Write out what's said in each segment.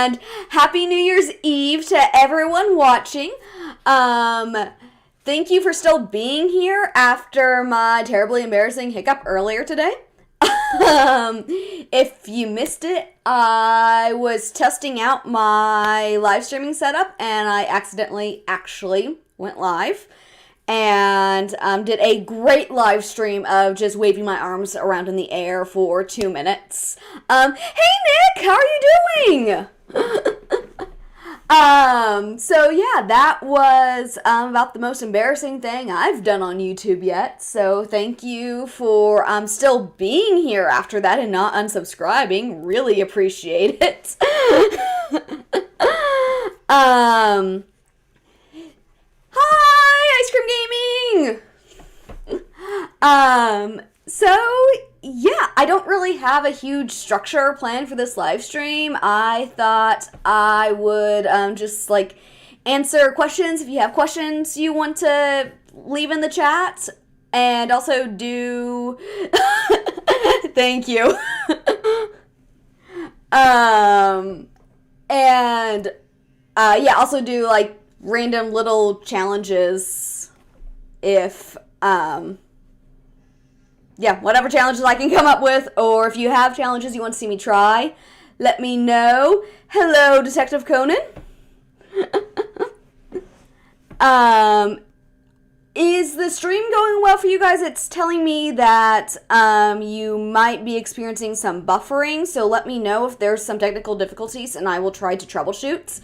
And Happy New Year's Eve to everyone watching. Thank you for still being here after my terribly embarrassing hiccup earlier today. If you missed it, I was testing out my live streaming setup and I accidentally actually went live and did a great live stream of just waving my arms around in the air for 2 minutes. Hey Nick, how are you doing? So yeah, that was about the most embarrassing thing I've done on YouTube yet. So thank you for still being here after that and not unsubscribing. Really appreciate it. Hi, Ice Cream Gaming! So, yeah, I don't really have a huge structure planned for this live stream. I thought I would just, answer questions if you have questions you want to leave in the chat. And also do... Thank you. Also do, random little challenges if, whatever challenges I can come up with, or if you have challenges you want to see me try, let me know. Hello, Detective Conan. Is the stream going well for you guys? It's telling me that you might be experiencing some buffering, so let me know if there's some technical difficulties and I will try to troubleshoot.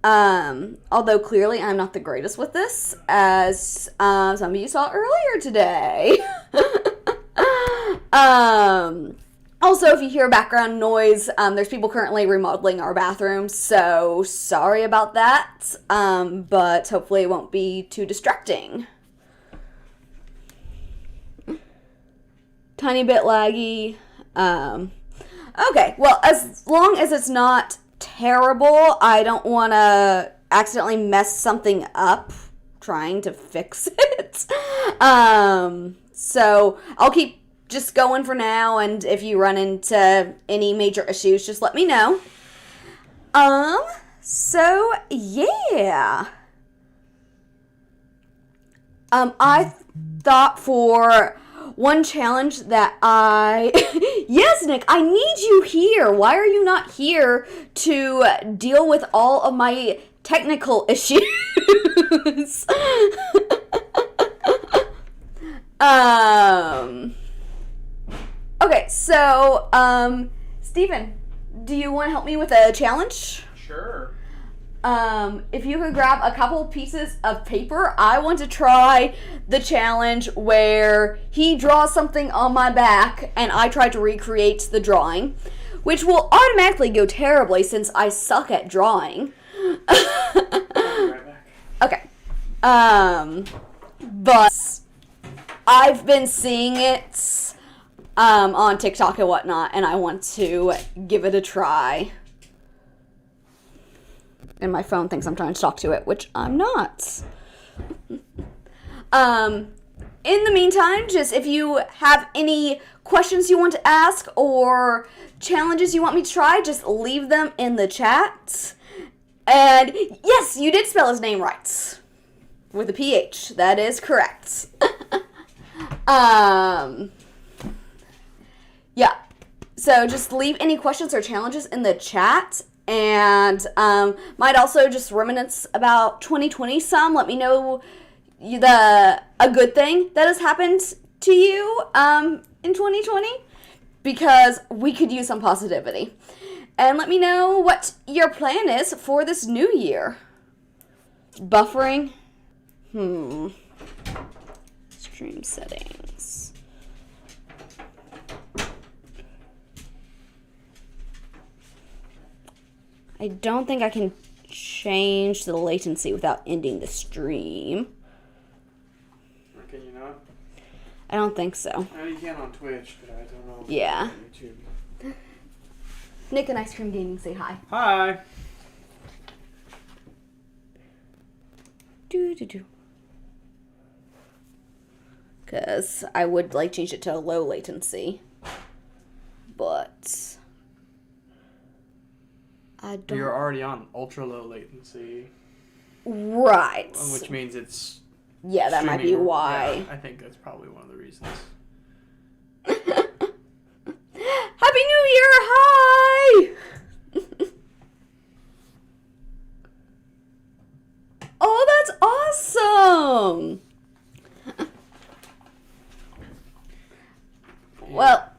Although clearly I'm not the greatest with this, as some of you saw earlier today. Also, if you hear background noise, there's people currently remodeling our bathrooms, so sorry about that, but hopefully it won't be too distracting. Tiny bit laggy. Okay, well, as long as it's not terrible, I don't want to accidentally mess something up trying to fix it. So I'll keep just going for now, and if you run into any major issues, just let me know. So yeah. I thought for one challenge that yes, Nick, I need you here. Why are you not here to deal with all of my technical issues? Okay, so, Steven, do you want to help me with a challenge? Sure. If you could grab a couple pieces of paper, I want to try the challenge where he draws something on my back and I try to recreate the drawing, which will automatically go terribly since I suck at drawing. Right back. Okay. But I've been seeing it on TikTok and whatnot, and I want to give it a try. And my phone thinks I'm trying to talk to it, which I'm not. In the meantime, just if you have any questions you want to ask or challenges you want me to try, just leave them in the chat. And yes, you did spell his name right. With a PH. That is correct. Yeah. So just leave any questions or challenges in the chat. And might also just reminisce about 2020 some. Let me know a good thing that has happened to you in 2020. Because we could use some positivity. And let me know what your plan is for this new year. Buffering. Stream settings. I don't think I can change the latency without ending the stream. Or can you not? I don't think so. I know you can on Twitch, but I don't know. Yeah. On YouTube. Nick and Ice Cream Gaming say hi. Hi. Do. Because I would change it to a low latency. But I don't. You're already on ultra low latency. Right. Which means it's. Yeah, that might be why. Yeah, I think that's probably one of the reasons. Happy New Year! Hi! Oh, that's awesome! Well,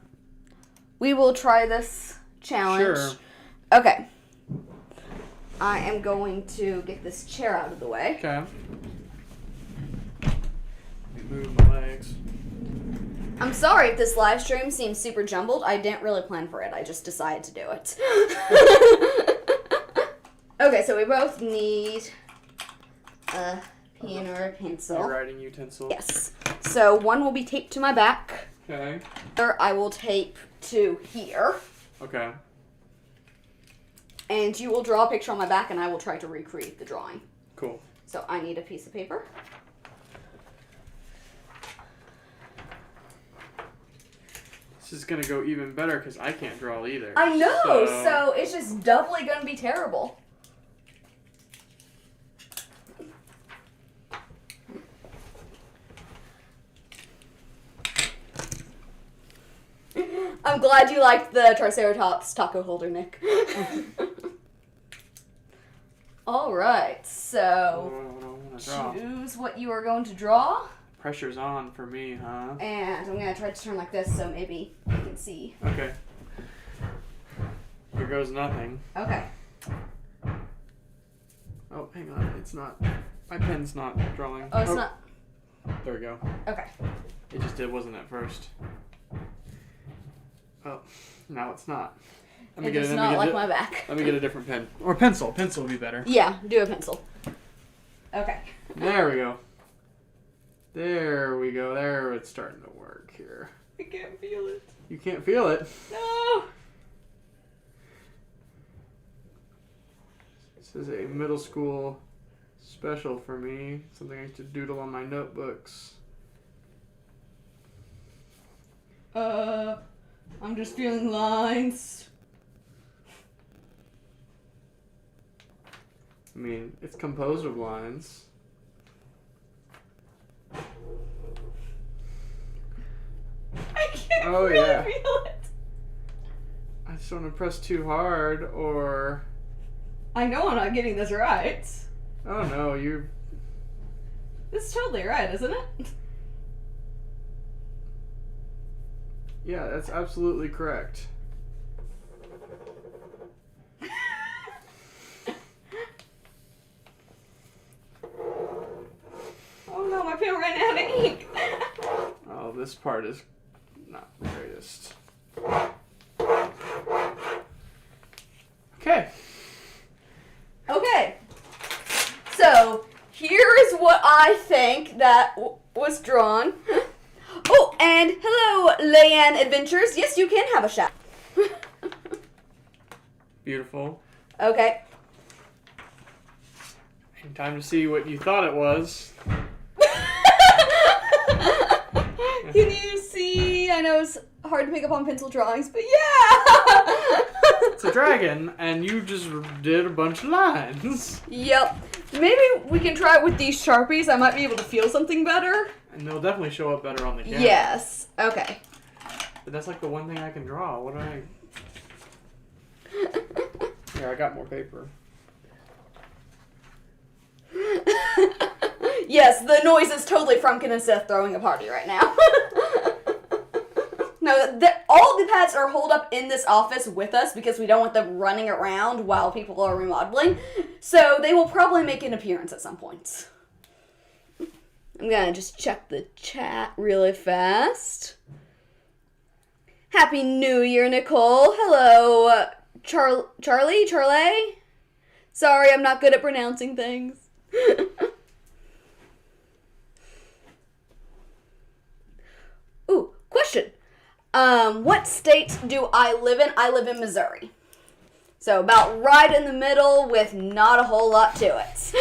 we will try this challenge. Sure. Okay. I am going to get this chair out of the way. Okay. Move my legs. I'm sorry if this live stream seems super jumbled. I didn't really plan for it. I just decided to do it. Okay, so we both need a pen or a pencil. A writing utensil. Yes. So one will be taped to my back. Okay. Or I will tape to here. Okay. And you will draw a picture on my back and I will try to recreate the drawing. Cool. So I need a piece of paper. This is going to go even better because I can't draw either. I know, so it's just doubly going to be terrible. I'm glad you liked the Triceratops taco holder, Nick. Alright, so choose what you are going to draw. Pressure's on for me, huh? And I'm going to try to turn like this so maybe you can see. Okay. Here goes nothing. Okay. Oh, hang on. It's not. My pen's not drawing. Oh, it's not. There we go. Okay. It wasn't at first. Oh, now it's not. It's not like my back. Let me get a different pen. Or pencil. Pencil would be better. Yeah, do a pencil. Okay. There we go. There we go. There, it's starting to work here. I can't feel it. You can't feel it? No. This is a middle school special for me. Something I used to doodle on my notebooks. I'm just feeling lines. I mean, it's composed of lines. I can't Oh, really yeah. feel it. I just don't want to press too hard, or... I know I'm not getting this right. Oh no, you... This is totally right, isn't it? Yeah, that's absolutely correct. Oh no, my pen ran out of ink. Oh, this part is not the greatest. Okay. Okay. So, here is what I think that was drawn. Oh, and hello, Leanne Adventures. Yes, you can have a shot. Beautiful. Okay. And time to see what you thought it was. Can you see? I know it's hard to pick up on pencil drawings, but yeah! It's a dragon, and you just did a bunch of lines. Yep. Maybe we can try it with these Sharpies. I might be able to feel something better. And they'll definitely show up better on the camera. Yes. Okay. But that's like the one thing I can draw. What do I... Here, I got more paper. Yes, the noise is totally Frumpkin and Seth throwing a party right now. No, all the pets are holed up in this office with us because we don't want them running around while people are remodeling. So they will probably make an appearance at some point. I'm gonna just check the chat really fast. Happy New Year, Nicole. Hello, Charlie? Sorry, I'm not good at pronouncing things. Ooh, question. What state do I live in? I live in Missouri. So about right in the middle with not a whole lot to it.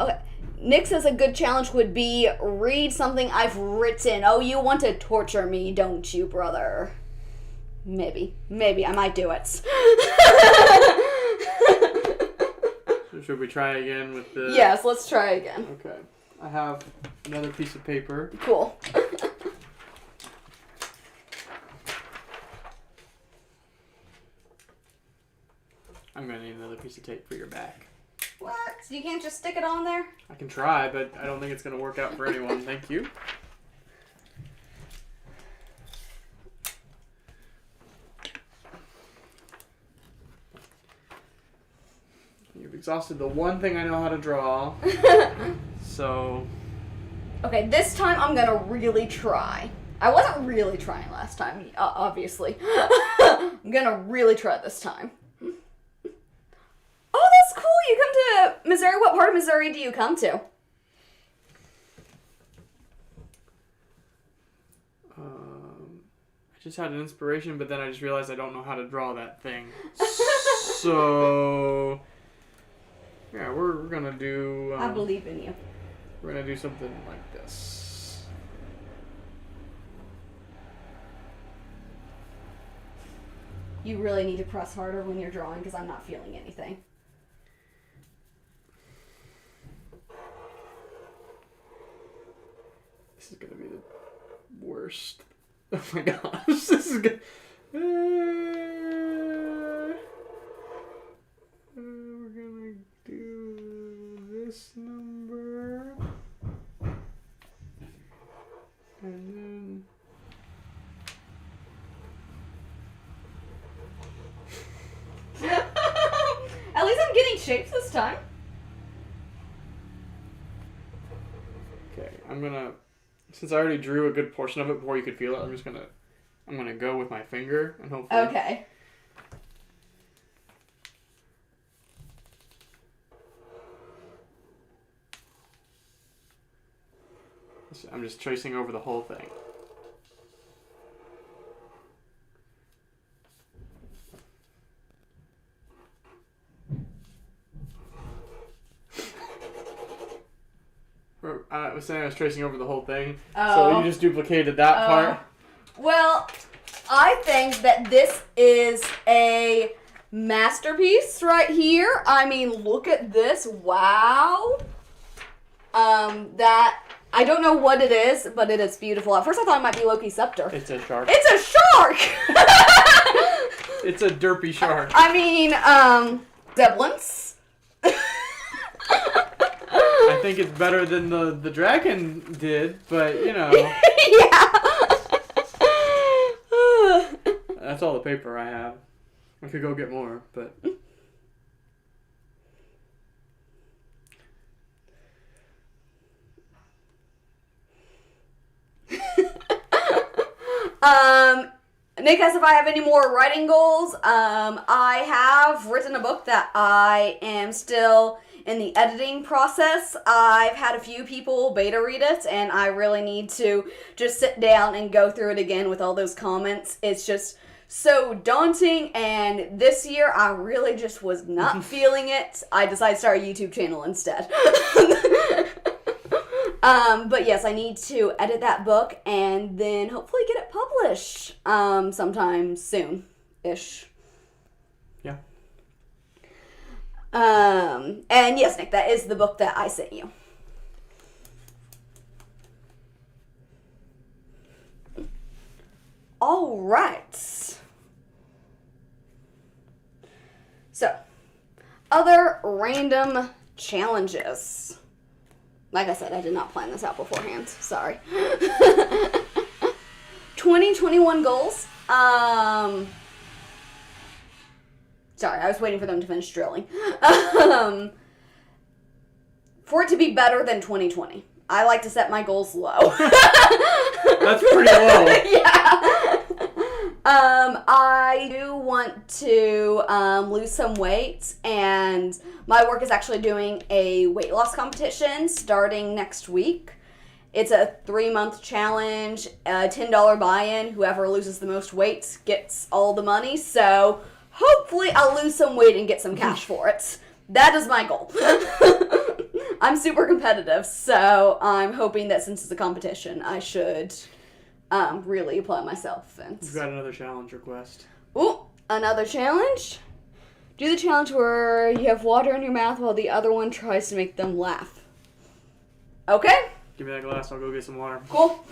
Okay. Nick says a good challenge would be read something I've written. Oh, you want to torture me, don't you, brother? Maybe I might do it. Should we try again with the... Yes, let's try again. Okay. I have another piece of paper. Cool. I'm going to need another piece of tape for your back. What? You can't just stick it on there? I can try, but I don't think it's going to work out for anyone. Thank you. You've exhausted the one thing I know how to draw. So... Okay, this time I'm gonna really try. I wasn't really trying last time, obviously. I'm gonna really try this time. Oh, that's cool! You come to Missouri. What part of Missouri do you come to? I just had an inspiration, but then I just realized I don't know how to draw that thing. So... Yeah, we're gonna do... I believe in you. We're gonna do something like this. You really need to press harder when you're drawing because I'm not feeling anything. This is gonna be the worst. Oh my gosh, this is gonna... we're gonna do this number. And then... At least I'm getting shapes this time. Okay, I'm gonna... Since I already drew a good portion of it before you could feel it, I'm gonna go with my finger and hopefully... Okay. I'm just tracing over the whole thing. I was saying I was tracing over the whole thing, so you just duplicated that part. Well, I think that this is a masterpiece right here. I mean, look at this. Wow. That... I don't know what it is, but it is beautiful. At first I thought it might be Loki's scepter. It's a shark. It's a shark! It's a derpy shark. I mean, Zeblins. I think it's better than the dragon did, but, you know. Yeah. That's all the paper I have. I could go get more, but... Nick asks if I have any more writing goals. I have written a book that I am still in the editing process. I've had a few people beta read it, and I really need to just sit down and go through it again with all those comments. It's just so daunting, and this year I really just was not feeling it. I decided to start a YouTube channel instead. But yes, I need to edit that book and then hopefully get it published sometime soon-ish. Yeah. And yes, Nick, that is the book that I sent you. All right. So, other random challenges. Like I said, I did not plan this out beforehand. Sorry. 2021 goals. Sorry, I was waiting for them to finish drilling. For it to be better than 2020. I like to set my goals low. That's pretty low. Yeah. I do want to lose some weight, and my work is actually doing a weight loss competition starting next week. It's a 3-month challenge, a $10 buy-in. Whoever loses the most weight gets all the money, so hopefully I'll lose some weight and get some cash for it. That is my goal. I'm super competitive, so I'm hoping that since it's a competition, I should really apply myself. And You've got another challenge request. Ooh, another challenge. Do the challenge where you have water in your mouth while the other one tries to make them laugh. Okay? Give me that glass, I'll go get some water. Cool.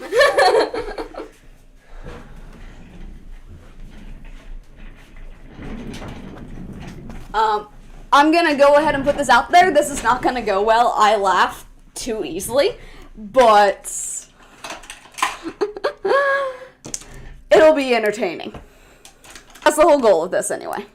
I'm gonna go ahead and put this out there. This is not gonna go well. I laugh too easily, but it'll be entertaining. That's the whole goal of this anyway.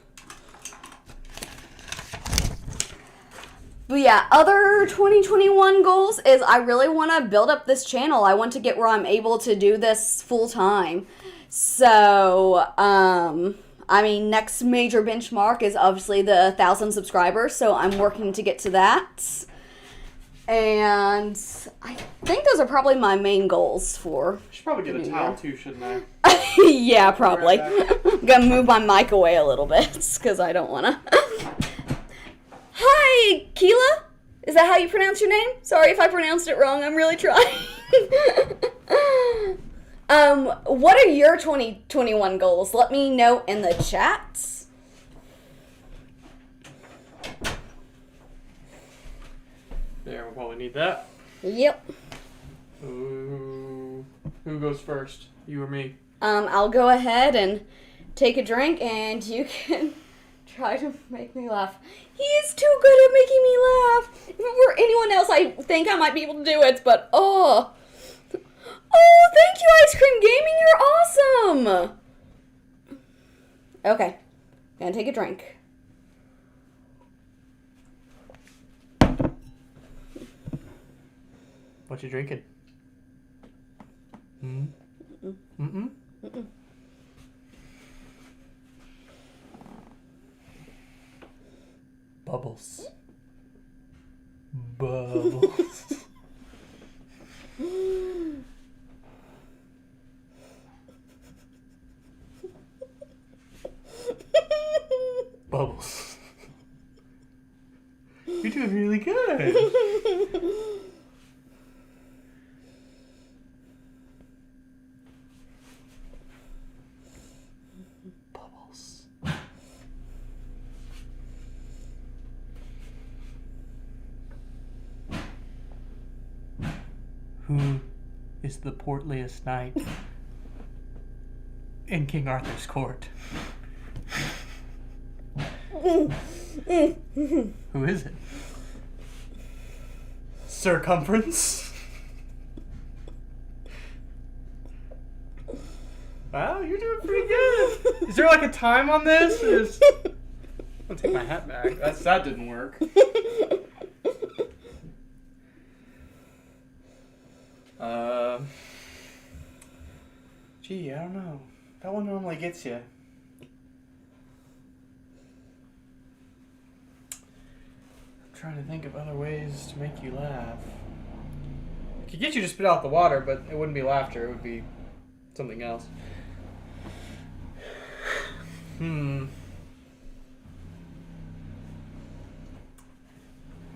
But yeah, other 2021 goals is I really want to build up this channel. I want to get where I'm able to do this full time. So, I mean, next major benchmark is obviously the 1,000 subscribers, so I'm working to get to that. And I think those are probably my main goals for... I should probably get a towel too, shouldn't I? Yeah, probably. I'm gonna move my mic away a little bit, because I don't want to... Hi, Keela? Is that how you pronounce your name? Sorry if I pronounced it wrong, I'm really trying. What are your 2021 goals? Let me know in the chats. There, we'll probably need that. Yep. Ooh. Who goes first? You or me? I'll go ahead and take a drink, and you can try to make me laugh. He is too good at making me laugh. If it were anyone else, I think I might be able to do it, but oh, thank you, Ice Cream Gaming. You're awesome. Okay, gonna take a drink. What you drinking? Mm-mm. Bubbles. Bubbles. You're doing really good. Bubbles. Who is the portliest knight in King Arthur's court? Who is it? Circumference? Wow, you're doing pretty good. Is there like a time on this? I'll take my hat back. That didn't work. Gee, I don't know. That one normally gets you. I'm trying to think of other ways to make you laugh. It could get you to spit out the water, but it wouldn't be laughter. It would be something else. Do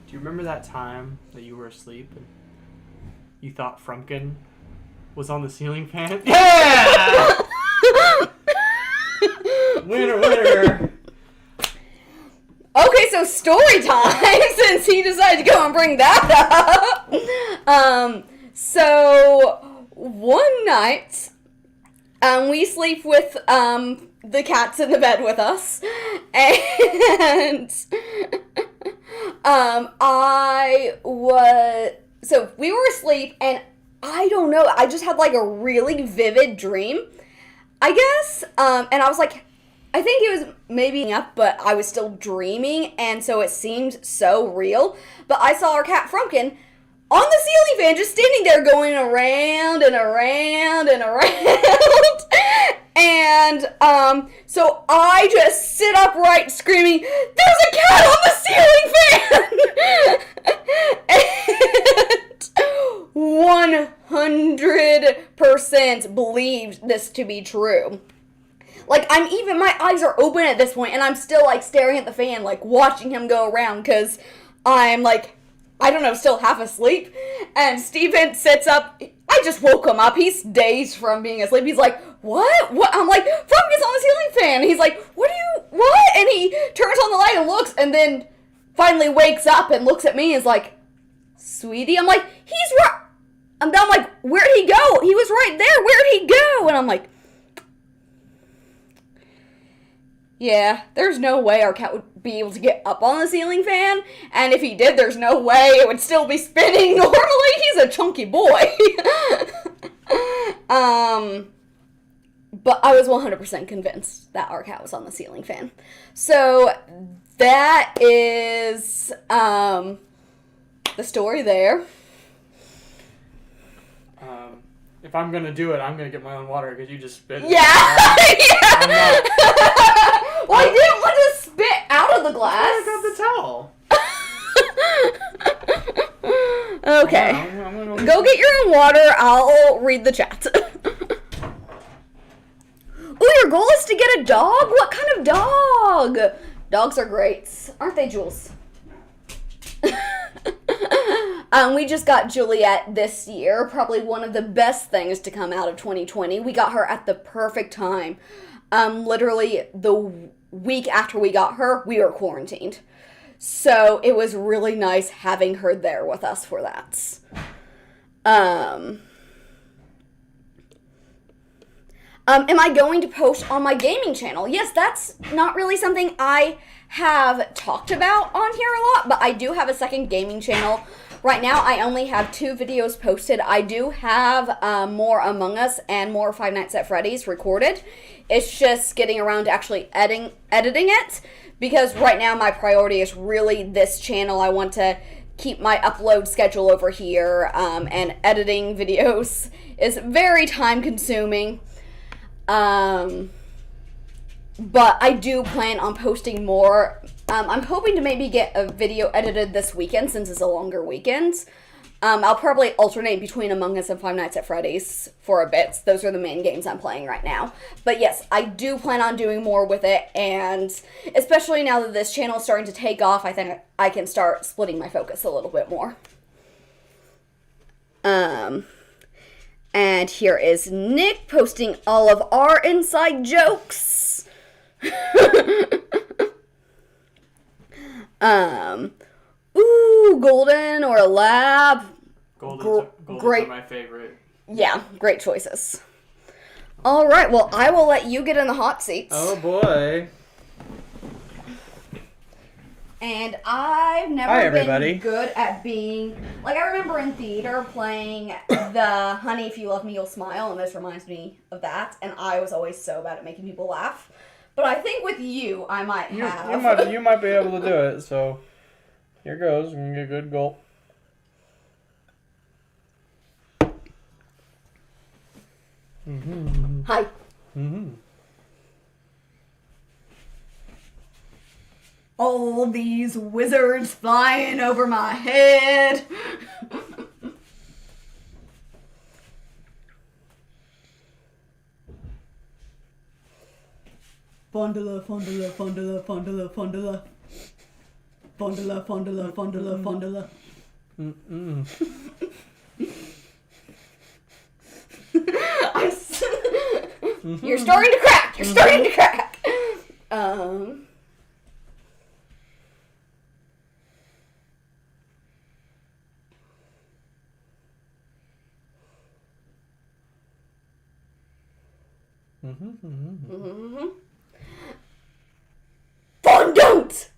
you remember that time that you were asleep and you thought Frumpkin was on the ceiling fan? Yeah! Winner. Okay, so story time, since he decided to go and bring that up. So one night, we sleep with, the cats in the bed with us, and, so we were asleep, and I don't know, I just had, like, a really vivid dream, I guess, and I was like, I think it was maybe up, but I was still dreaming, and so it seemed so real, but I saw our cat Frumpkin on the ceiling fan, just standing there going around and around and around, and, so I just sit upright screaming, "There's a cat on the ceiling fan!" And 100% believed this to be true. Like, my eyes are open at this point, and I'm still, like, staring at the fan, like, watching him go around, because I'm, like, I don't know, still half asleep. And Steven sits up. I just woke him up. He's dazed from being asleep. He's like, what? What? I'm like, Frog is on the ceiling fan. He's like, what? And he turns on the light and looks, and then finally wakes up and looks at me and is like, sweetie? I'm like, he's right. I'm like, where'd he go? He was right there. Where'd he go? And I'm like, yeah, there's no way our cat would be able to get up on the ceiling fan. And if he did, there's no way it would still be spinning normally. He's a chunky boy. But I was 100% convinced that our cat was on the ceiling fan. So that is the story there. If I'm gonna do it, I'm gonna get my own water because you just spit it. Yeah. Yeah. Well, I didn't want to spit out of the glass. I got the towel. Okay. I'm gonna Go get your own water. I'll read the chat. Oh, your goal is to get a dog? What kind of dog? Dogs are great. Aren't they, Jules? We just got Juliet this year. Probably one of the best things to come out of 2020. We got her at the perfect time. Literally the week after we got her, we were quarantined. So it was really nice having her there with us for that. Am I going to post on my gaming channel? Yes, that's not really something I have talked about on here a lot, but I do have a second gaming channel. Right now, I only have 2 videos posted. I do have more Among Us and more Five Nights at Freddy's recorded. It's just getting around to actually editing it, because right now my priority is really this channel. I want to keep my upload schedule over here, and editing videos is very time consuming. But I do plan on posting more. I'm hoping to maybe get a video edited this weekend since it's a longer weekend. I'll probably alternate between Among Us and Five Nights at Freddy's for a bit. Those are the main games I'm playing right now. But yes, I do plan on doing more with it, and especially now that this channel is starting to take off, I think I can start splitting my focus a little bit more. And here is Nick posting all of our inside jokes. Ooh, golden or a lab. Golden's great. are my favorite. Yeah, great choices. All right, well, I will let you get in the hot seats. Oh boy. And I've never everybody. been good at being, like, I remember in theater playing the Honey, If You Love Me, You'll Smile, and this reminds me of that, and I was always so bad at making people laugh. But I think with you, I might have. You might be able to do it, so here goes. I'm going to get a good gulp. Mm-hmm. Hi. Mm-hmm. All these wizards flying over my head. Fondula, fondula, fondula, fondula, fondula. Fondula, fondula, fondula, fondula. Mm-mm. You're starting to crack. You're starting to crack. Fondant!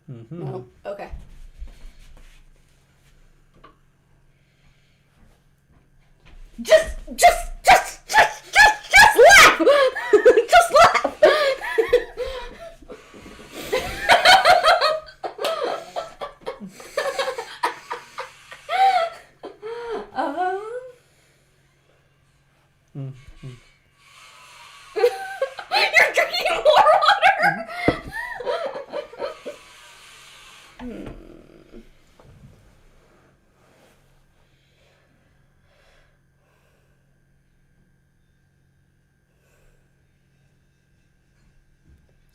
No? Okay. Just laugh! Just laugh! You're drinking more water!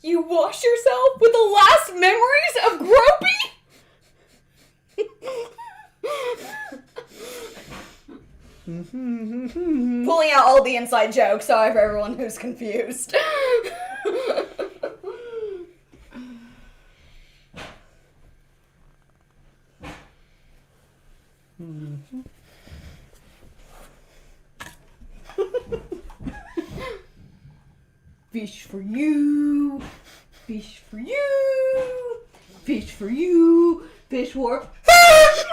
You wash yourself with the last memories of Gropey? Pulling out all the inside jokes, sorry for everyone who's confused. Fish for you, fish for you, fish for you, fish for fish!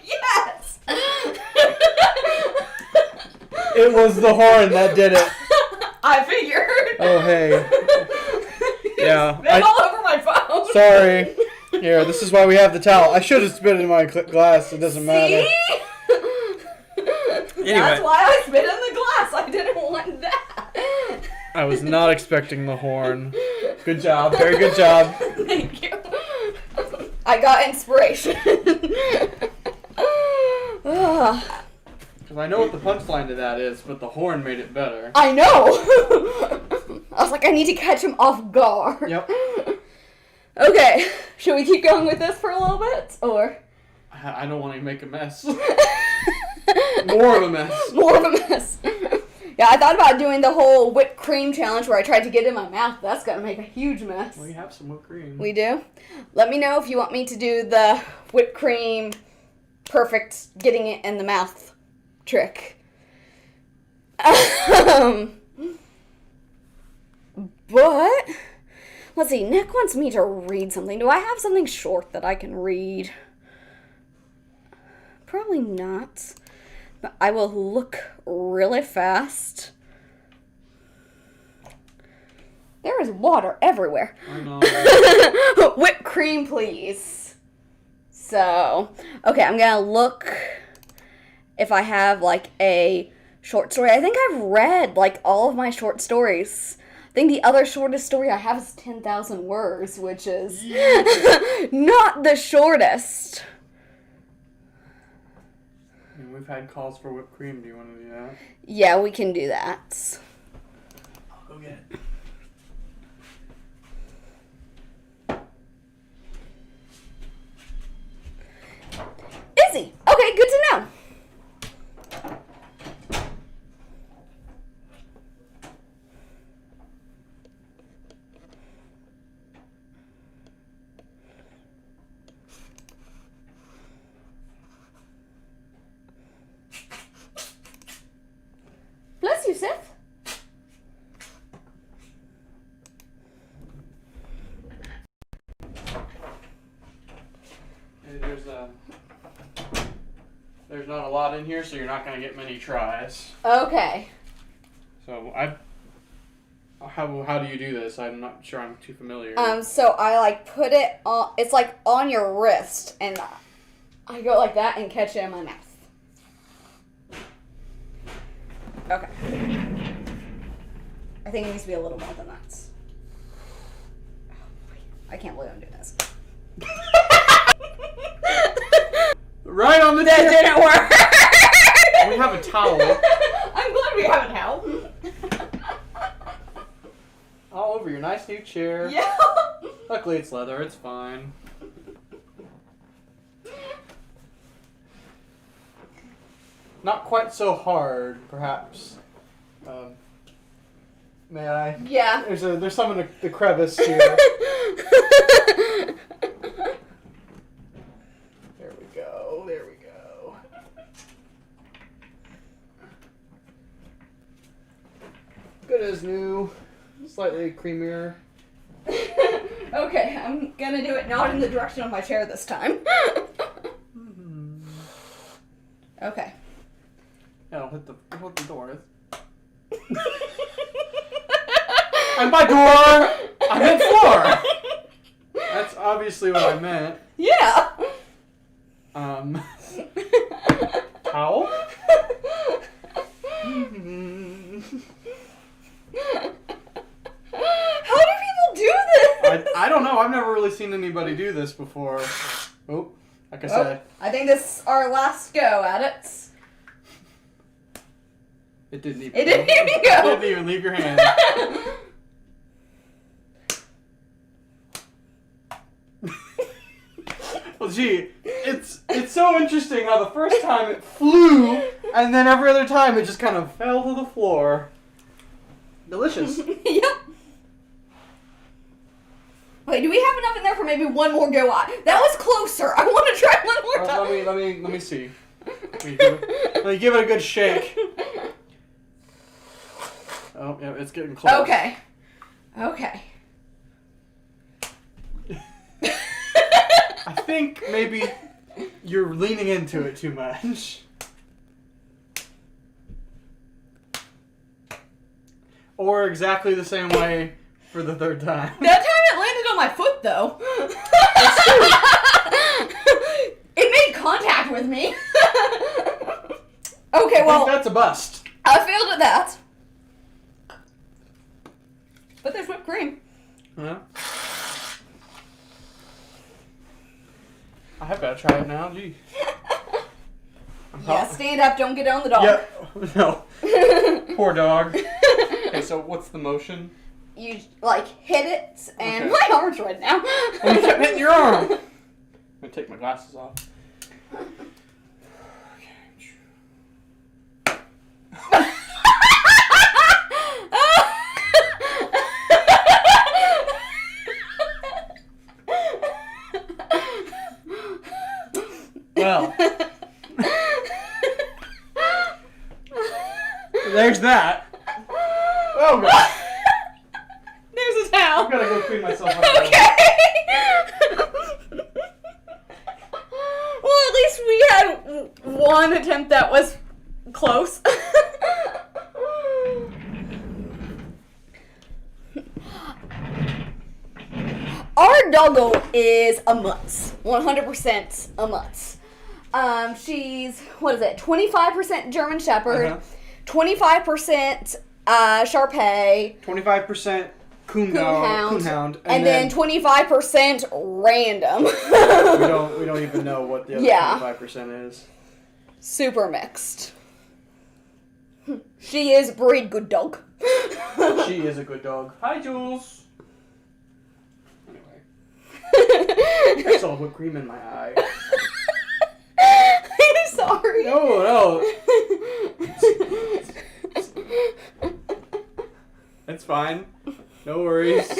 Yes! It was the horn that did it. I figured. Oh, hey. Yeah. Spit all over my phone. Sorry. Here, this is why we have the towel. I should have spit in my glass. It doesn't matter. Anyway. That's why I spit in the glass. I didn't want that. I was not expecting the horn. Good job. Very good job. Thank you. I got inspiration. Because I know what the punchline to that is, but the horn made it better. I know. I was like, I need to catch him off guard. Yep. Okay. Should we keep going with this for a little bit? Or? I don't want to make a mess. More of a mess. More of a mess. Yeah, I thought about doing the whole whipped cream challenge where I tried to get it in my mouth. That's going to make a huge mess. We have some whipped cream. We do? Let me know if you want me to do the whipped cream perfect getting it in the mouth trick. But, let's see, Nick wants me to read something. Do I have something short that I can read? Probably not. But I will look really fast. There is water everywhere. I know. Whipped cream, please. So, okay, I'm gonna look if I have, like, a short story. I think I've read, like, all of my short stories. I think the other shortest story I have is 10,000 words, which is not the shortest. We've had calls for whipped cream. Do you want to do that? Yeah, we can do that. I'll go get it. Izzy! Okay, good to know. Bless you, Seth. There's not a lot in here, so you're not going to get many tries. Okay. So how do you do this? I'm not sure I'm too familiar. So I like put it on, it's like on your wrist, and I go like that and catch it in my mouth. Okay. I think it needs to be a little more than that. I can't believe I'm doing this. Right on the That tip. didn't work. We have a towel. I'm glad we have a towel. All over your nice new chair. Yeah. Luckily it's leather, it's fine. Not quite so hard, perhaps. May I? Yeah. There's some in the crevice here. There we go. There we go. Good as new. Slightly creamier. Okay, I'm gonna do it not in the direction of my chair this time. Okay. Yeah, I'll hit the door. And by door, I meant floor. That's obviously what I meant. Yeah. Towel? How do people do this? I don't know. I've never really seen anybody do this before. Oh, like I said. I think this is our last go at it. It didn't even go. It didn't even leave your hand. Well, gee, it's so interesting how the first time it flew, and then every other time it just kind of fell to the floor. Delicious. Yep. Wait, do we have enough in there for maybe one more go at? That was closer. I want to try one more time. Let me see. Let me give it a good shake. Oh, yeah, it's getting close. Okay. I think maybe you're leaning into it too much. Or exactly the same way for the third time. That time it landed on my foot, though. It made contact with me. Okay, well, I think that's a bust. I failed at that. But there's whipped cream. Yeah. I have got to try it now. Gee. Yeah, stand up. Don't get on the dog. Yep. No. Poor dog. Okay, so what's the motion? You, hit it, and Okay. my arm's red now. Well, you kept hitting your arm. I'm going to take my glasses off. Well, there's that. Oh, God. There's a towel. I've got to go clean myself up. Okay. Well, at least we had one attempt that was close. Our doggo is a mutt. 100% a mutt. She's, 25% German Shepherd, 25% Shar-Pei, 25% Coonhound, and then 25% random. we don't even know what the other 25% is. Super mixed. She is breed good dog. She is a good dog. Hi, Jules. Anyway. I saw whipped cream in my eye. I'm sorry. No. It's fine. No worries.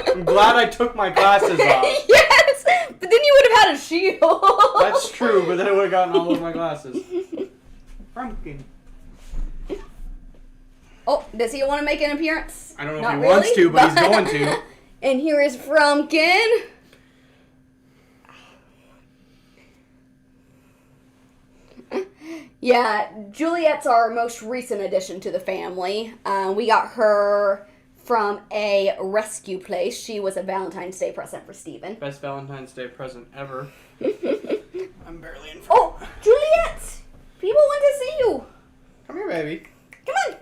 I'm glad I took my glasses off. Yes, but then you would have had a shield. That's true, but then I would have gotten all over my glasses. Frumpkin. Oh, does he want to make an appearance? I don't know Not if he wants really, to, but he's going to. And here is Frumpkin. Yeah, Juliet's our most recent addition to the family. We got her from a rescue place. She was a Valentine's Day present for Steven. Best Valentine's Day present ever. I'm barely in front. Oh, Juliet! People want to see you. Come here, baby. Come on.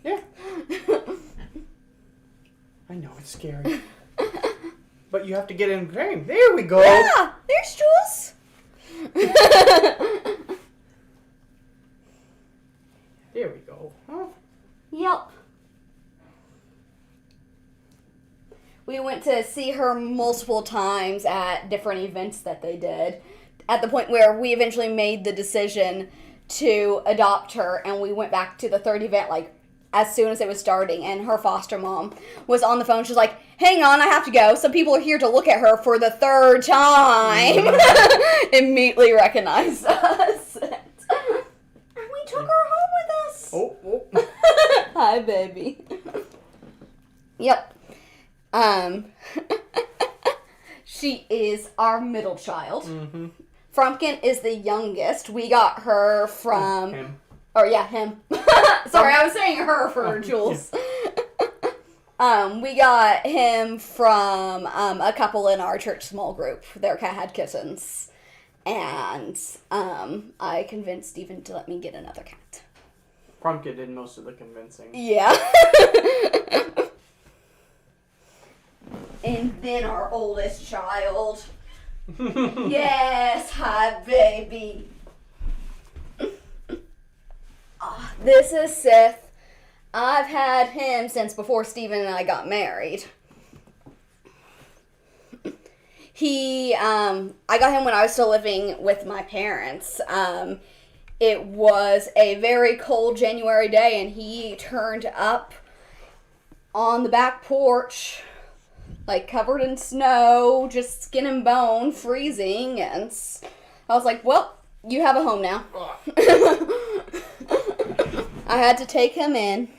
Yeah. I know, it's scary. But you have to get in frame. There we go. Yeah, there's Jules. There we go. Huh? Yep. We went to see her multiple times at different events that they did, at the point where we eventually made the decision to adopt her, and we went back to the third event, as soon as it was starting, and her foster mom was on the phone. She's like, hang on, I have to go. Some people are here to look at her for the third time. Immediately recognized us. And we took her home with us. Oh. Hi, baby. Yep. She is our middle child. Mm-hmm. Frumpkin is the youngest. We got her from... Him. Oh, yeah, him. Sorry, I was saying her for Jules. We got him from a couple in our church small group. Their cat had kittens. And I convinced Stephen to let me get another cat. Frumpkin did most of the convincing. Yeah. And then our oldest child. Yes, hi, baby. This is Sith. I've had him since before Stephen and I got married. I got him when I was still living with my parents. It was a very cold January day, and he turned up on the back porch, like covered in snow, just skin and bone, freezing, and I was like, well, you have a home now. I had to take him in.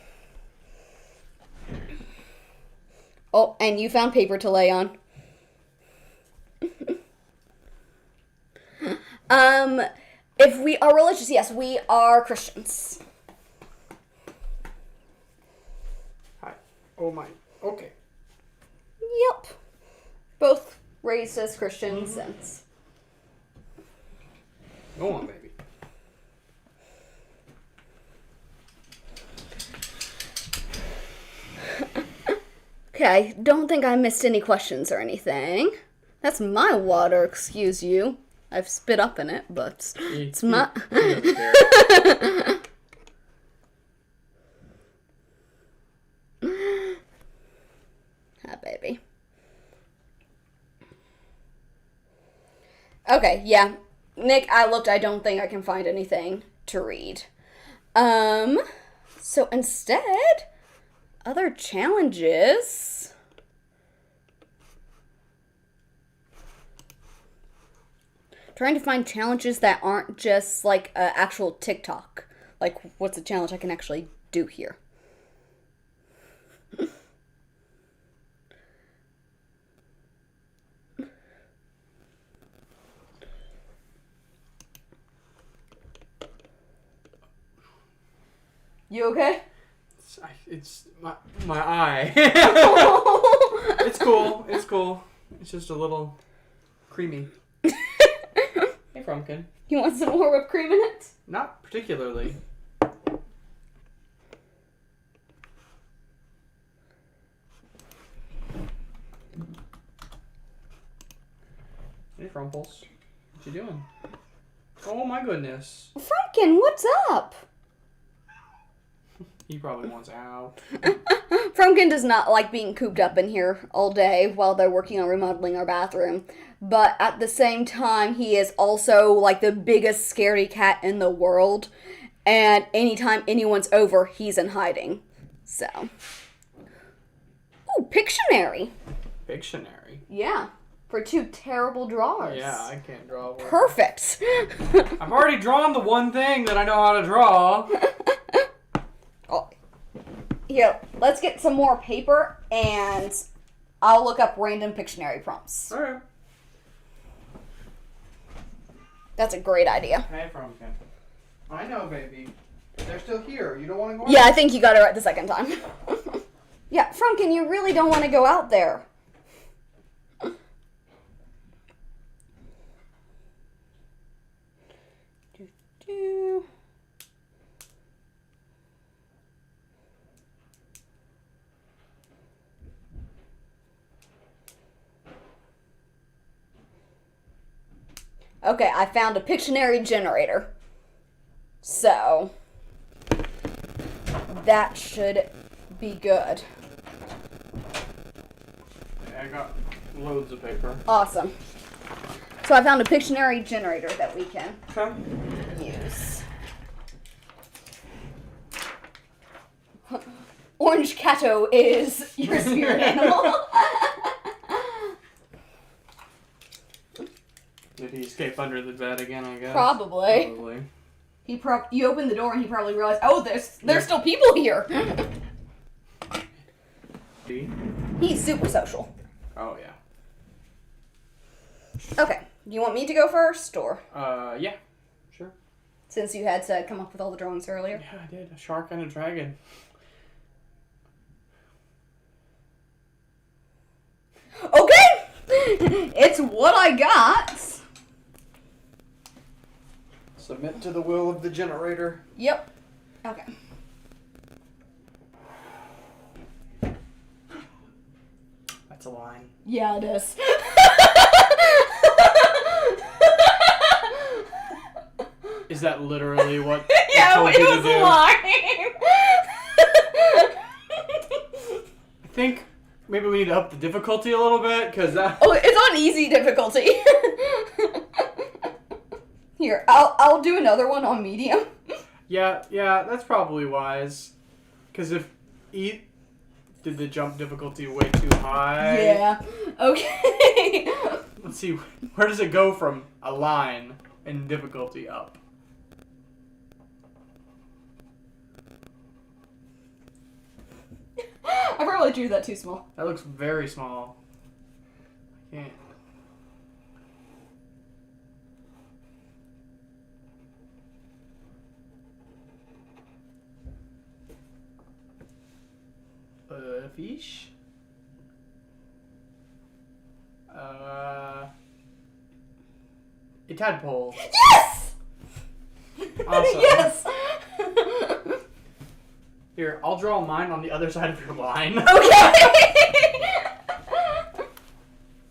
Oh, and you found paper to lay on. If we are religious, yes, we are Christians. Hi. Oh my. Okay. Yep. Both raised as Christians and... Go on, baby. Okay, don't think I missed any questions or anything. That's my water, excuse you. I've spit up in it, but it's my... Ah, baby. Okay, yeah. Nick, I looked. I don't think I can find anything to read. So instead, other challenges... Trying to find challenges that aren't just like actual TikTok. Like, what's a challenge I can actually do here? You okay? It's my eye. It's cool. It's cool. It's just a little creamy. Hey, Frumpkin. You want some more whipped cream in it? Not particularly. Hey, Frumples. What you doing? Oh my goodness. Frumpkin, what's up? He probably wants out. Frumpkin does not like being cooped up in here all day while they're working on remodeling our bathroom. But at the same time, he is also like the biggest scaredy cat in the world. And anytime anyone's over, he's in hiding. So. Ooh, Pictionary. Pictionary? Yeah. For 2 terrible drawers. Yeah, I can't draw. Perfect. I've already drawn the one thing that I know how to draw. Oh. Here, let's get some more paper and I'll look up random Pictionary prompts. Alright. That's a great idea. Hey, Frumpkin. I know, baby. They're still here. You don't want to go Yeah, I think you got it right the second time. Yeah, Frumpkin, you really don't want to go out there. Do. Okay, I found a Pictionary generator. So, that should be good. I got loads of paper. Awesome. So I found a Pictionary generator that we can use. Orange Cato is your spirit animal. Did he escape under the bed again, I guess? Probably. You opened the door and he probably realized, oh, there's still people here. He's super social. Oh, yeah. Okay. Do you want me to go first, or? Yeah. Sure. Since you had to come up with all the drawings earlier. Yeah, I did. A shark and a dragon. Okay! It's what I got. Submit to the will of the generator. Yep. Okay. That's a line. Yeah, it is. Is that literally what Yeah, told it you was to do? a line. I think maybe we need to up the difficulty a little bit, because that... Oh, it's on easy difficulty. Here, I'll do another one on medium. Yeah, that's probably wise. Because if did the jump difficulty way too high? Yeah. Okay. Let's see, where does it go from a line in difficulty up? I probably drew that too small. That looks very small. I can't. Fish? A tadpole. Yes! Awesome. Yes! Here, I'll draw mine on the other side of your line. Okay!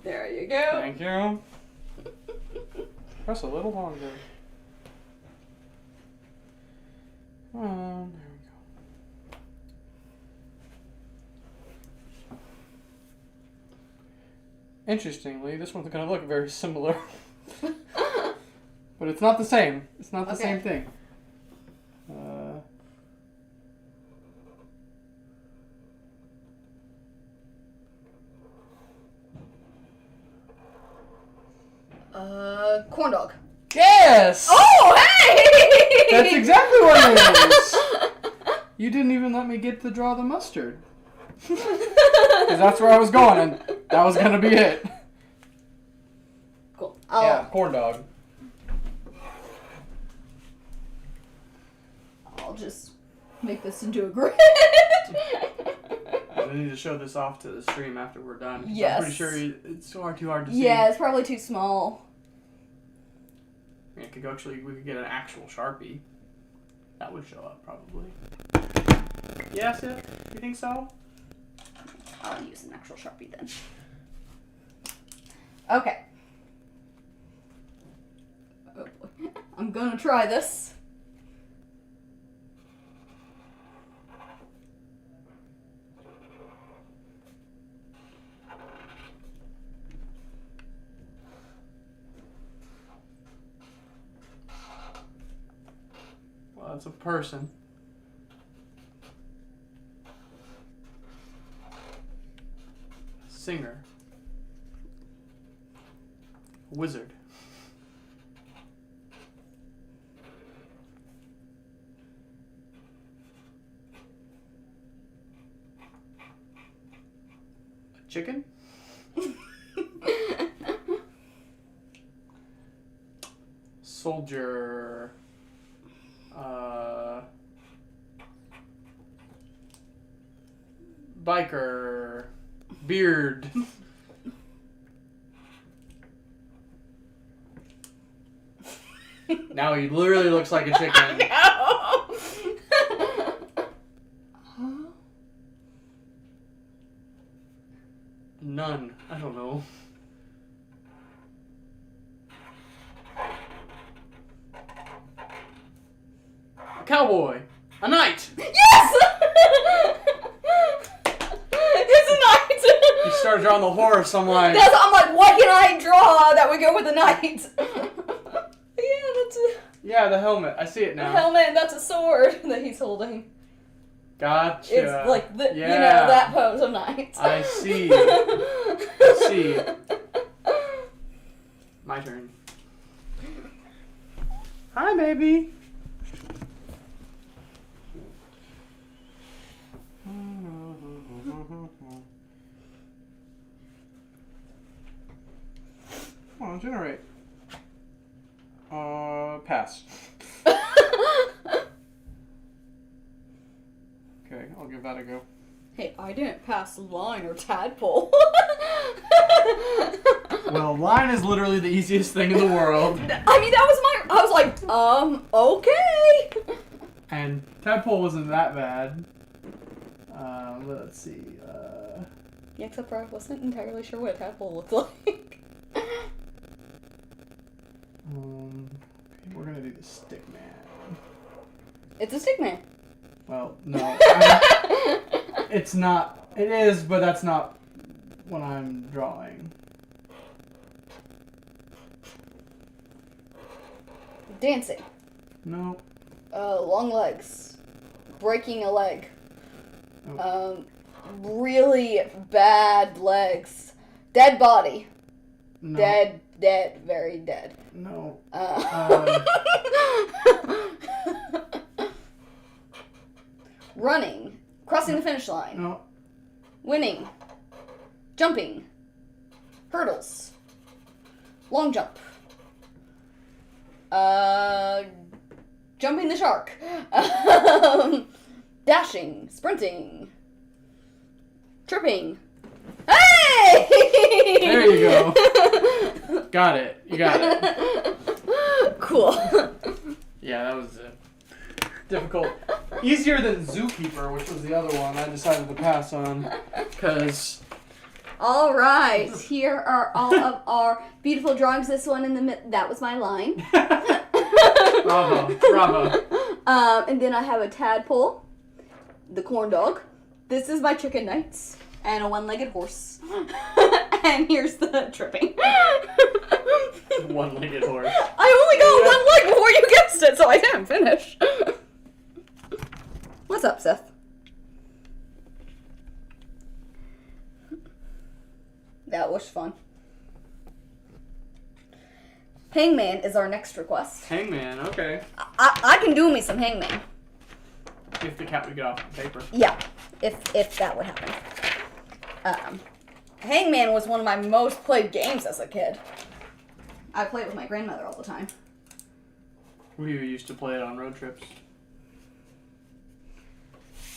There you go. Thank you. Press a little longer. There we go. Interestingly, this one's going to look very similar. But it's not the same. It's not the same thing. Corn dog. Yes! Oh, hey! That's exactly what it is! You didn't even let me get to draw the mustard. Because that's where I was going, and that was going to be it. Cool. Yeah, corn dog. I'll just make this into a grid. We need to show this off to the stream after we're done. Yes. I'm pretty sure it's too hard to see. Yeah, it's probably too small. We could get an actual Sharpie. That would show up, probably. Yes, you think so? I'll use an actual Sharpie then. Okay. Oh boy. I'm gonna try this. Well, it's a person. Singer. Wizard. A chicken? Soldier. Biker. Beard. Now he literally looks like a chicken. No. None. I don't know. A cowboy. A knight. Yes! It's a knight. He started drawing the horse. I'm like, I'm like, what can I draw that would go with a knight? Yeah, that's a yeah, the helmet. I see it now. helmet, and that's a sword that he's holding. Gotcha. It's like the, Yeah. that pose of knight. I see. I see. My turn. Hi, baby. Come on, generate. Pass. Okay, I'll give that a go. Hey, I didn't pass line or tadpole. Well, line is literally the easiest thing in the world. I mean, I was like, okay. And tadpole wasn't that bad. Let's see. Yeah, except for I wasn't entirely sure what a tadpole looked like. We're gonna do the stick man. It's a stick man. Well, no. It's not. It is, but that's not when I'm drawing. Dancing. No. Long legs. Breaking a leg. Oh. Really bad legs. Dead body. No. Dead, very dead. No. Running. Crossing the finish line. No. Winning. Jumping. Hurdles. Long jump. Jumping the shark. Dashing. Sprinting. Tripping. Hey! There you go. Got it. You got it. Cool. Yeah, that was difficult. Easier than Zookeeper, which was the other one I decided to pass on. Because... All right. Here are all of our beautiful drawings. This one in the that was my line. Bravo. And then I have a tadpole, the corn dog. This is my chicken knights, and a one-legged horse. And here's the tripping. One-legged horse. I only got one leg before you guessed it, so I didn't finish. What's up, Seth? That was fun. Hangman is our next request. Hangman, okay. I can do me some Hangman. If the cat would get off the paper. Yeah, if that would happen. Hangman was one of my most played games as a kid. I played with my grandmother all the time. We used to play it on road trips.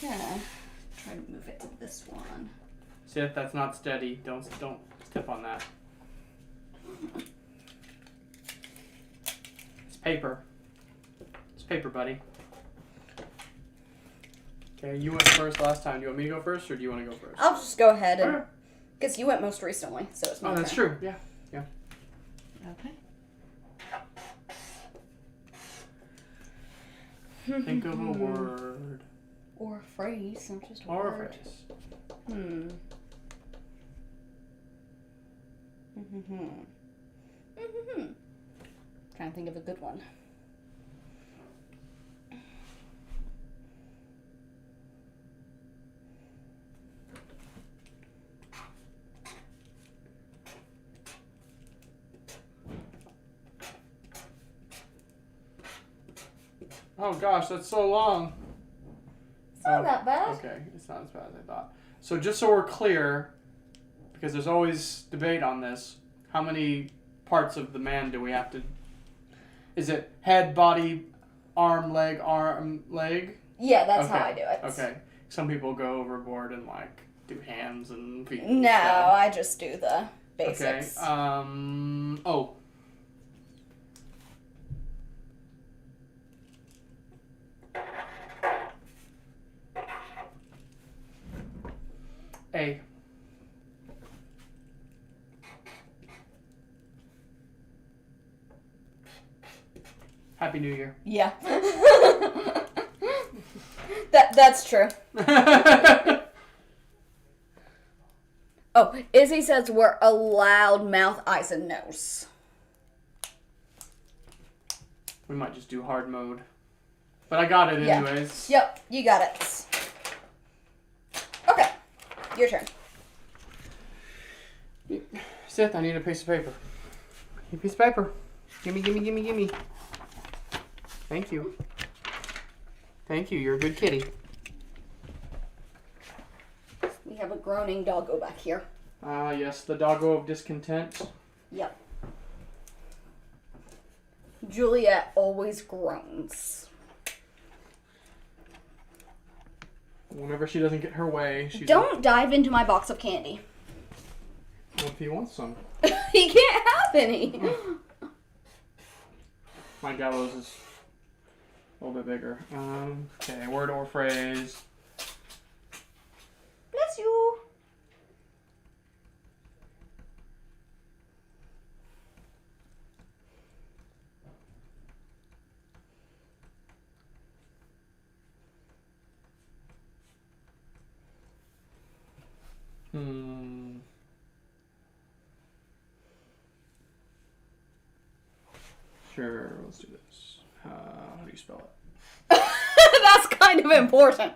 Yeah. Try to move it to this one. See if that's not steady. Don't step on that. It's paper. It's paper, buddy. Okay, you went first last time. Do you want me to go first, or do you want to go first? I'll just go ahead and... Because you went most recently, so it's my that's turn. true. Yeah. Okay. Think of a word. Or a phrase, not just a Or a word. phrase. Trying to think of a good one. Oh gosh, that's so long. It's not that bad. Okay, it's not as bad as I thought. So just so we're clear, because there's always debate on this, how many parts of the man do we have to... Is it head, body, arm, leg, Yeah, that's how I do it. Okay. Some people go overboard and like do hands and feet. No, I just do the basics. Okay. A. Happy New Year. Yeah. That's true. Oh, Izzy says we're a loud mouth, eyes, and nose. We might just do hard mode. But I got it anyways. Yep, you got it. Okay, your turn. Seth, I need a piece of paper. A piece of paper. Gimme. Thank you. Thank you, you're a good kitty. We have a groaning doggo back here. Ah, yes, the doggo of discontent. Yep. Juliet always groans. Whenever she doesn't get her way, she's... Don't dive into my box of candy. Well, if he wants some. He can't have any. My gallows is a little bit bigger. Okay, word or phrase. Bless you. Sure, let's do this. How do you spell it? That's kind of important.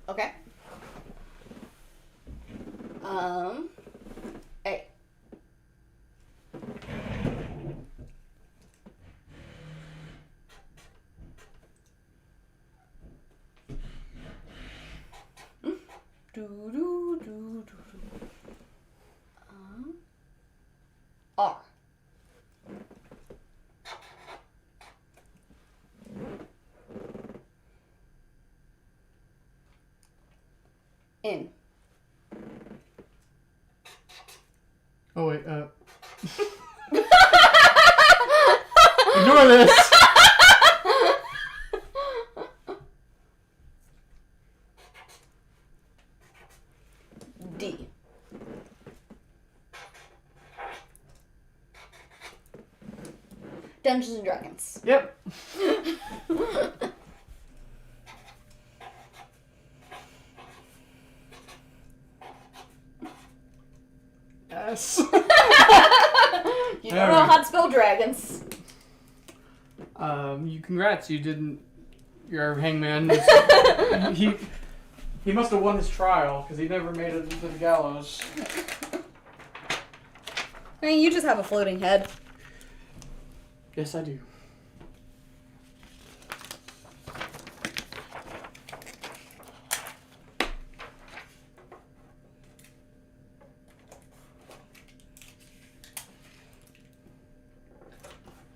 Okay. A. R. N. Oh, wait, ignore this! D. Dungeons and Dragons. Yep. S. You don't know how to spell dragons. Congrats, you didn't. Your hangman. He must have won his trial because he never made it to the gallows. I mean, you just have a floating head. Yes, I do.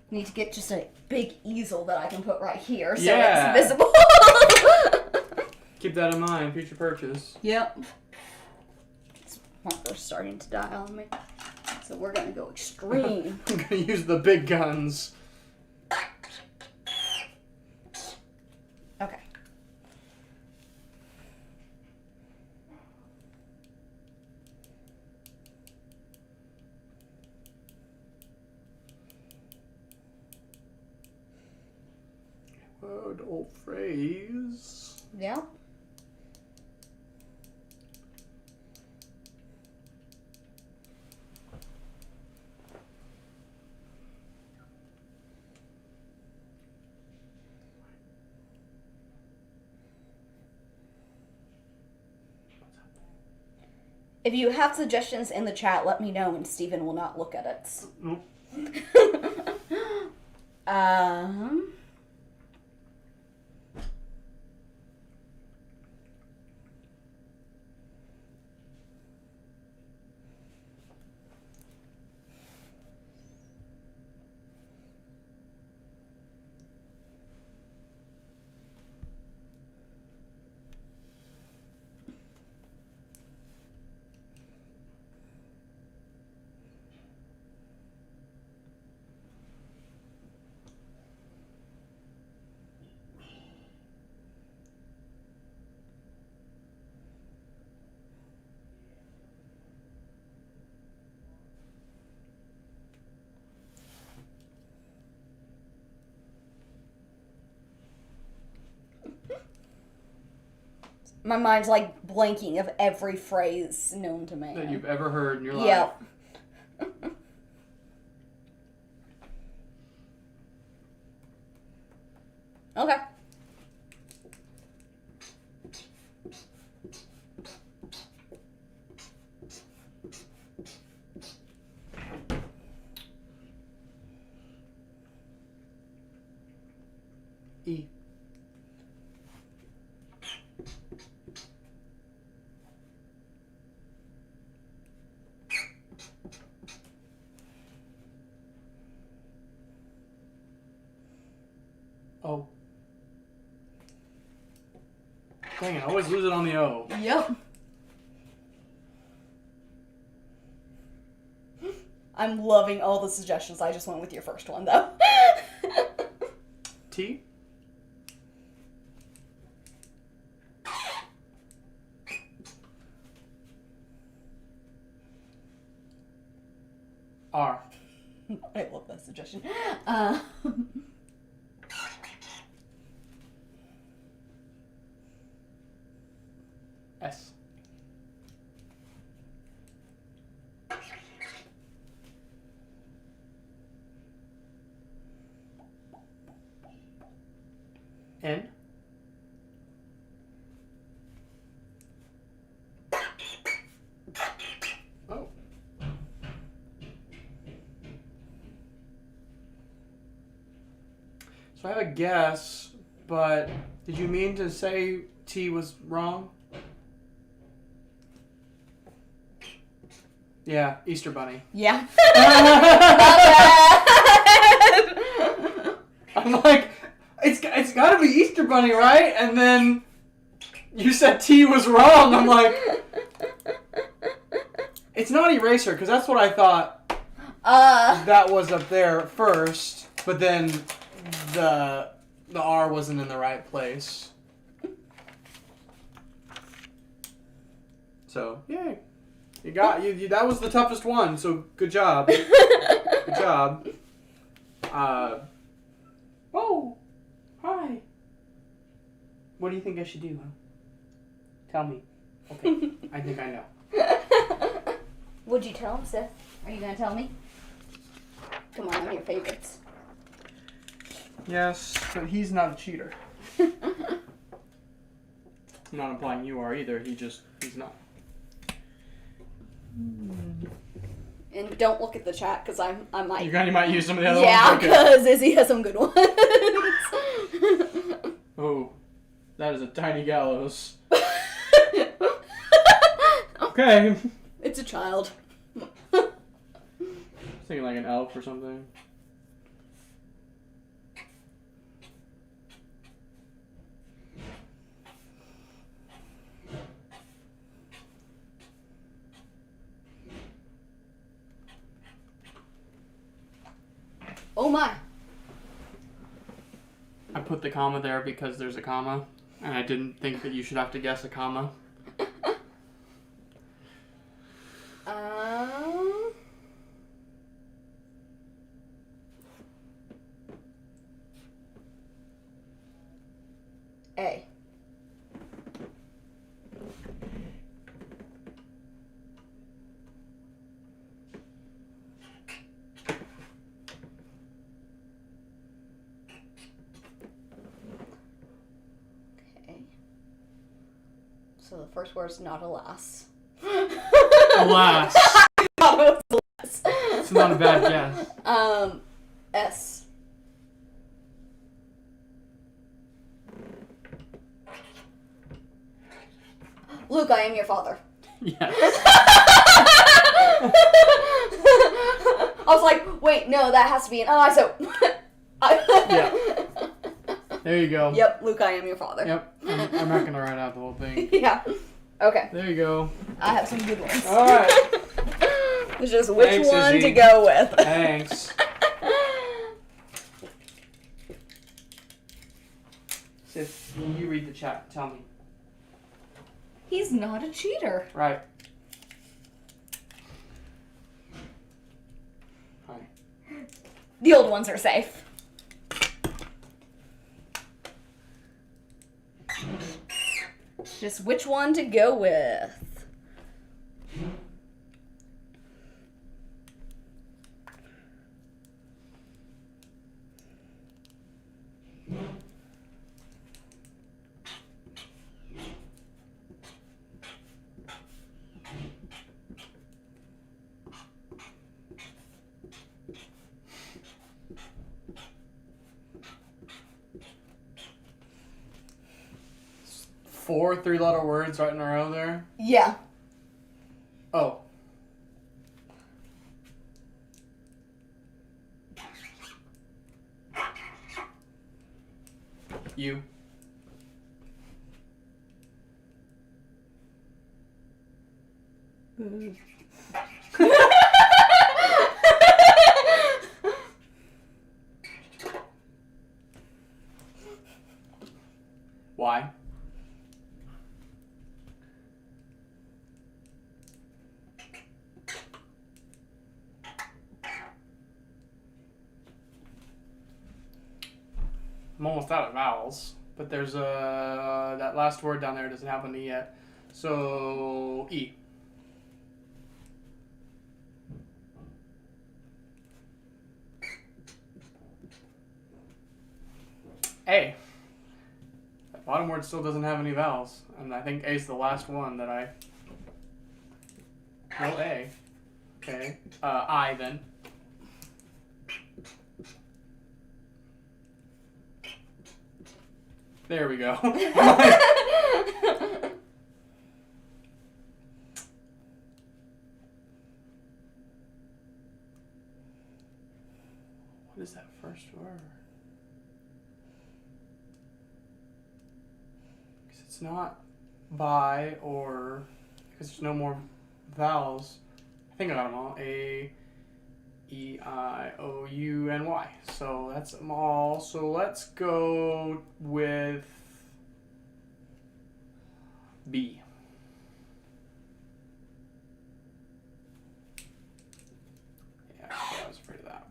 Need to get just a big easel that I can put right here so Yeah. it's visible. Keep that in mind, future purchase. Yep. It's marker's starting to die on me. So we're gonna go extreme. I'm gonna use the big guns. Okay. Word old phrase. Yeah. If you have suggestions in the chat, let me know and Steven will not look at it. Nope. My mind's like blanking of every phrase known to man. That you've ever heard in your life. Yep. Okay. E. O. Dang it, I always lose it on the O. Yep. I'm loving all the suggestions. I just went with your first one, though. T. R. I love that suggestion. S. N. Oh. So I have a guess, but did you mean to say T was wrong? Yeah, Easter Bunny. Yeah. I'm like, it's got to be Easter Bunny, right? And then you said T was wrong. I'm like, it's not Eraser, because that's what I thought that was up there first, but then the R wasn't in the right place. So, yay. You got you. That was the toughest one. So good job. Good job. Oh, hi. What do you think I should do? Huh? Tell me. Okay, I think I know. Would you tell him, Seth? Are you gonna tell me? Come on, I'm your favorites. Yes, but he's not a cheater. I'm not implying you are either. He's not. And don't look at the chat because I might. You might use some of the other yeah, ones. because Izzy has some good ones. Oh, that is a tiny gallows. Okay. It's a child. Thinking like an elf or something. Oh my. I put the comma there because there's a comma, and I didn't think that you should have to guess a comma. A. Okay. So the first word's not alas. Alas. Not alas. It's not a bad guess. S. Luke, I am your father. Yes. I was like, wait, no, that has to be an I, so... Yeah. There you go. Yep, Luke, I am your father. Yep. I'm not going to write out the whole thing. Yeah. Okay. There you go. I have some good ones. All right. It's just which Thanks, one Izzy. to go with. Thanks. Sis, you read the chat. Tell me. He's not a cheater. Right. Hi. The old ones are safe. Just which one to go with. Four three-letter words right in a row there. Yeah. Oh. You. Why? I'm almost out of vowels, but there's that last word down there doesn't have an E yet. So, E. A. That bottom word still doesn't have any vowels, and I think A is the last one that I... No A. Okay. I, then. There we go. What is that first word? Because it's not by or... Because there's no more vowels. I think I got them all. A, E, I, O, U, and Y. So that's them all. So let's go with B. Yeah, I was afraid of that.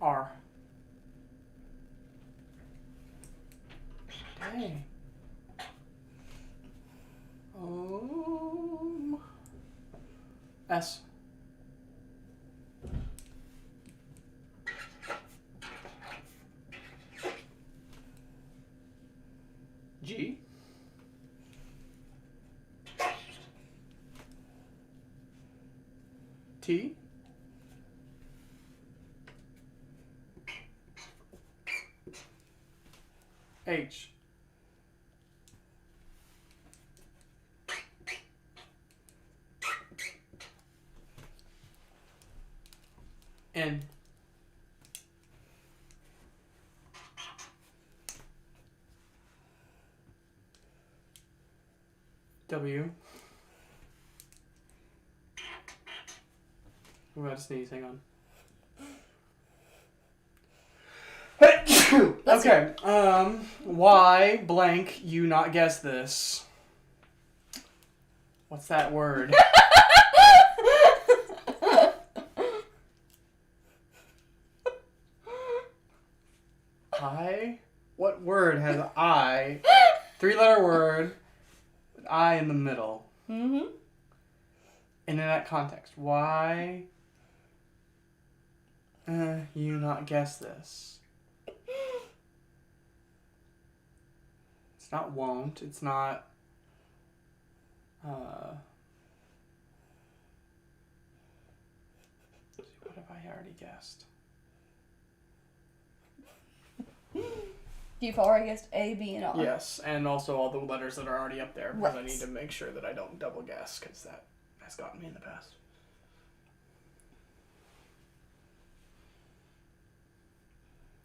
R. Dang. S. G. T. H. N. W. I'm about to sneeze, hang on. Okay, why blank you not guess this? What's that word? I? What word has I? 3-letter word with I in the middle. Mm-hmm. And in that context, why you not guess this? It's not won't. It's not. What have I already guessed? You've already guessed A, B, and R. Yes, and also all the letters that are already up there because I Right. need to make sure that I don't double guess because that has gotten me in the past.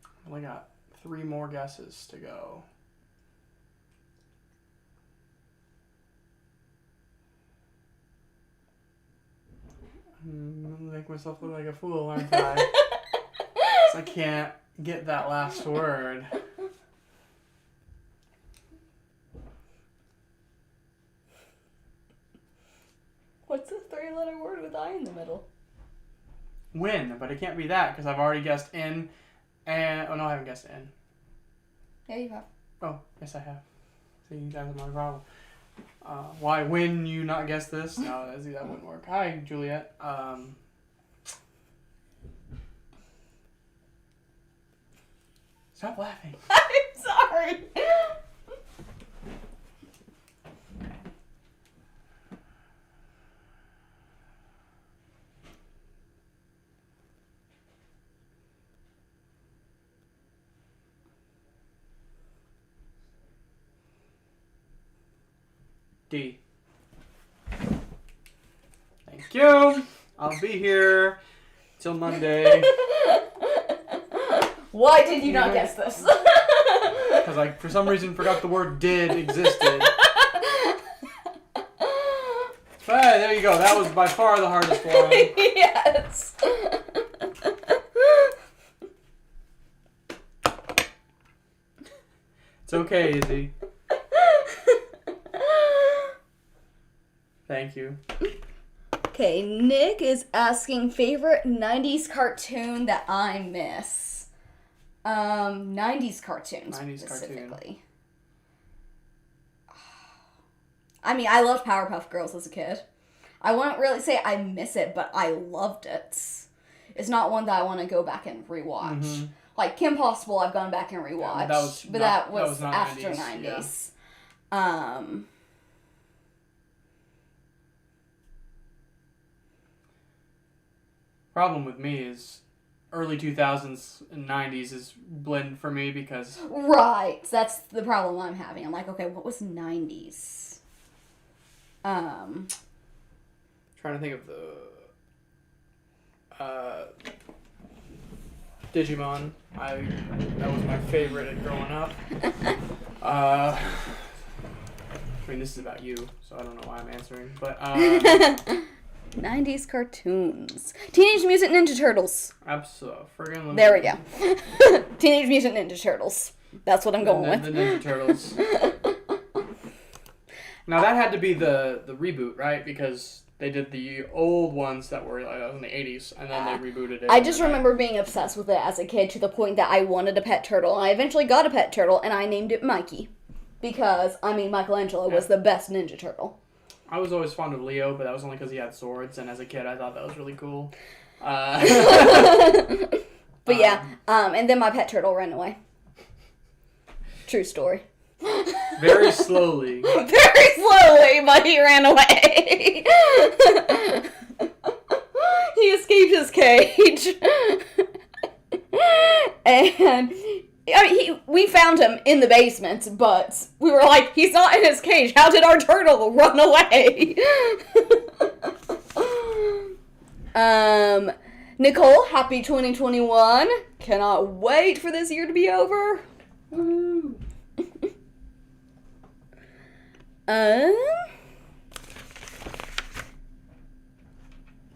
I only got 3 more guesses to go. I'm gonna make myself look like a fool, aren't I? 'Cause I can't get that last word. What's the 3-letter word with I in the middle? Win, but it can't be that because I've already guessed in and... Oh, no, I haven't guessed in. Yeah, you have. Oh, yes, I have. See, that's my problem. Why win you not guess this? No, that wouldn't work. Hi, Juliet. Stop laughing. I'm sorry. D. Thank you. I'll be here till Monday. Why did you not guess this? Because I, for some reason, forgot the word did existed. But there you go. That was by far the hardest one. Yes. It's okay, Izzy. Thank you. Okay, Nick is asking favorite 90s cartoon that I miss. 90s cartoons 90s specifically. cartoon. I mean, I loved Powerpuff Girls as a kid. I wouldn't really say I miss it, but I loved it. It's not one that I want to go back and rewatch. Mm-hmm. Like Kim Possible, I've gone back and rewatched, but that was not after 90s. 90s. Yeah. Problem with me is early 2000s and 90s is blend for me because... Right. That's the problem I'm having. I'm like, okay, what was 90s? Trying to think of the... Digimon. That was my favorite growing up. I mean, this is about you, so I don't know why I'm answering, but... 90s cartoons. Teenage Mutant Ninja Turtles. Absolutely. There we go. Teenage Mutant Ninja Turtles. That's what I'm going with. The Ninja Turtles. Now that had to be the reboot, right? Because they did the old ones that were in the 80s, and then they rebooted it. I just remember being obsessed with it as a kid to the point that I wanted a pet turtle. And I eventually got a pet turtle, and I named it Mikey. Because, I mean, Michelangelo was the best Ninja Turtle. I was always fond of Leo, but that was only because he had swords, and as a kid I thought that was really cool. But yeah, and then my pet turtle ran away. True story. Very slowly. Very slowly, but he ran away. He escaped his cage. And... I mean, we found him in the basement, but we were like, he's not in his cage. How did our turtle run away? Nicole, happy 2021. Cannot wait for this year to be over. Woo.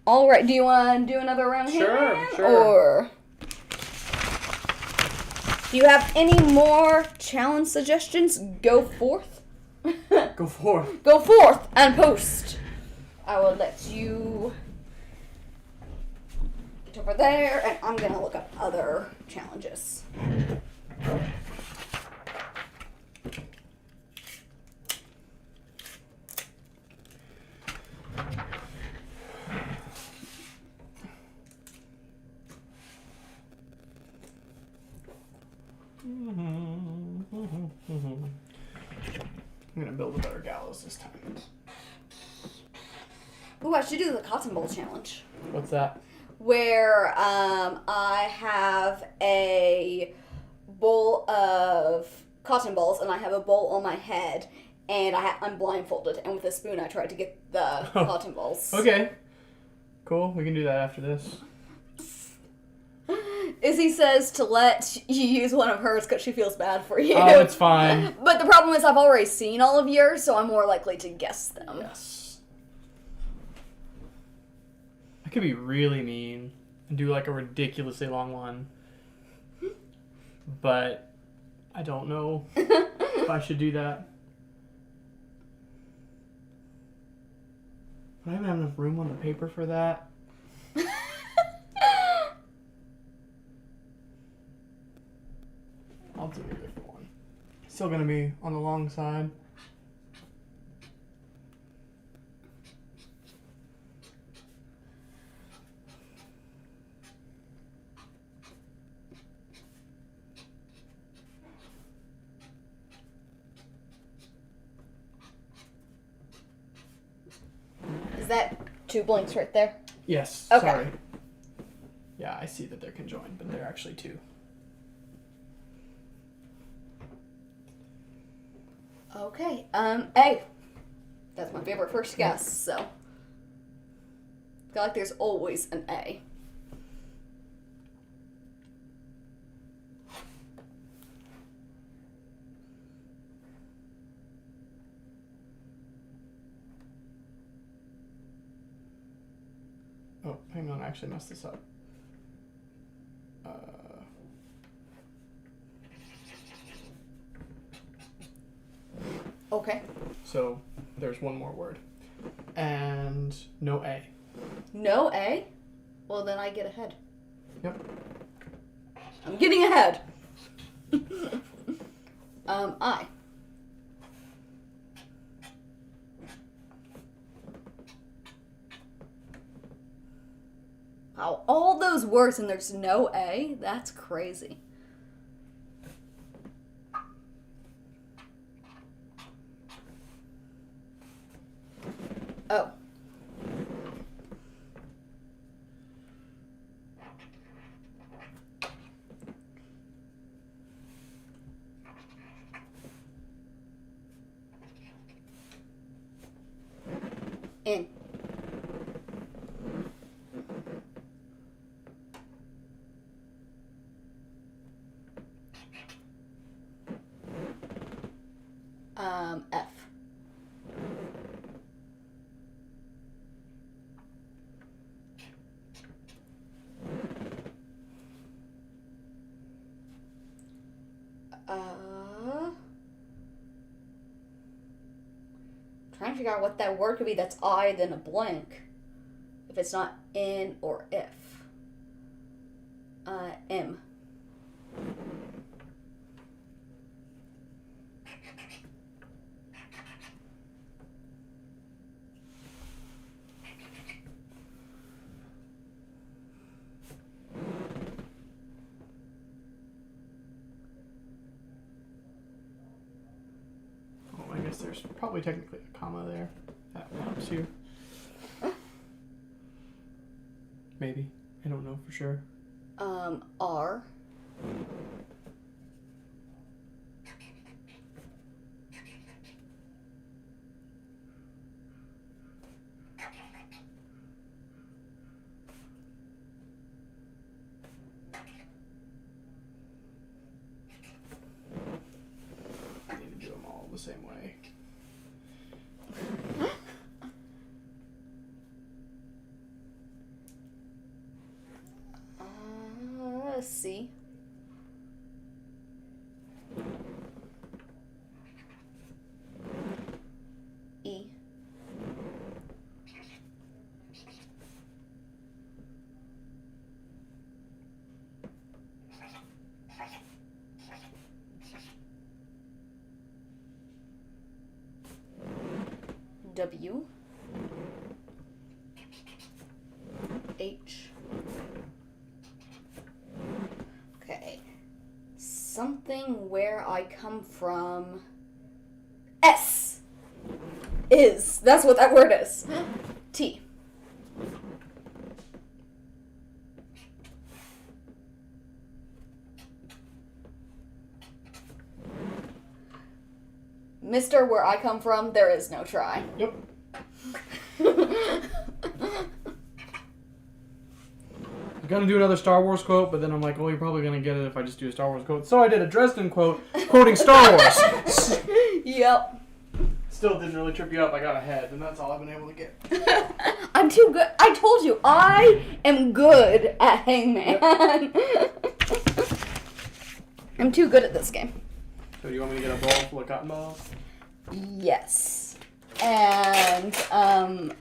All right, do you want to do another round here? Sure. Or... do you have any more challenge suggestions? Go forth. Go forth. Go forth and post. I will let you get over there, and I'm going to look up other challenges. I'm gonna build a better gallows this time. Ooh, I should do the cotton ball challenge. What's that? Where I have a bowl of cotton balls, and I have a bowl on my head, and I'm blindfolded, and with a spoon I tried to get the cotton balls. Okay. Cool, we can do that after this. Izzy says to let you use one of hers because she feels bad for you. Oh, it's fine. But the problem is I've already seen all of yours, so I'm more likely to guess them. Yes. I could be really mean and do like a ridiculously long one. But I don't know if I should do that. But I don't have enough room on the paper for that. I'll do a different one. Still gonna be on the long side. Is that 2 blanks right there? Yes, Okay. sorry. Yeah, I see that they're conjoined, but they're actually 2. Okay, A. That's my favorite first guess, so. I feel like there's always an A. Oh, hang on, I actually messed this up. Okay. So there's one more word. And no A. No A? Well, then I get ahead. Yep. I'm getting ahead. I. Wow, all those words and there's no A? That's crazy. Oh. In. F. Trying to figure out what that word could be that's I, then a blank. If it's not in or if. M. Oh, I guess there's probably technically a comma there. That helps you. Maybe. I don't know for sure. R. I need to do them all the same way. C. E. W. H. Okay. Something where I come from. S. Is. That's what that word is. T. Mister, where I come from, there is no try. Yep. I'm gonna do another Star Wars quote, but then I'm like, well, you're probably gonna get it if I just do a Star Wars quote. So I did a Dresden quote, quoting Star Wars. Yep. Still didn't really trip you up. I got ahead, and that's all I've been able to get. I'm too good. I told you, I am good at Hangman. I'm too good at this game. So do you want me to get a bowl full of cotton balls? Yes. And Spoon.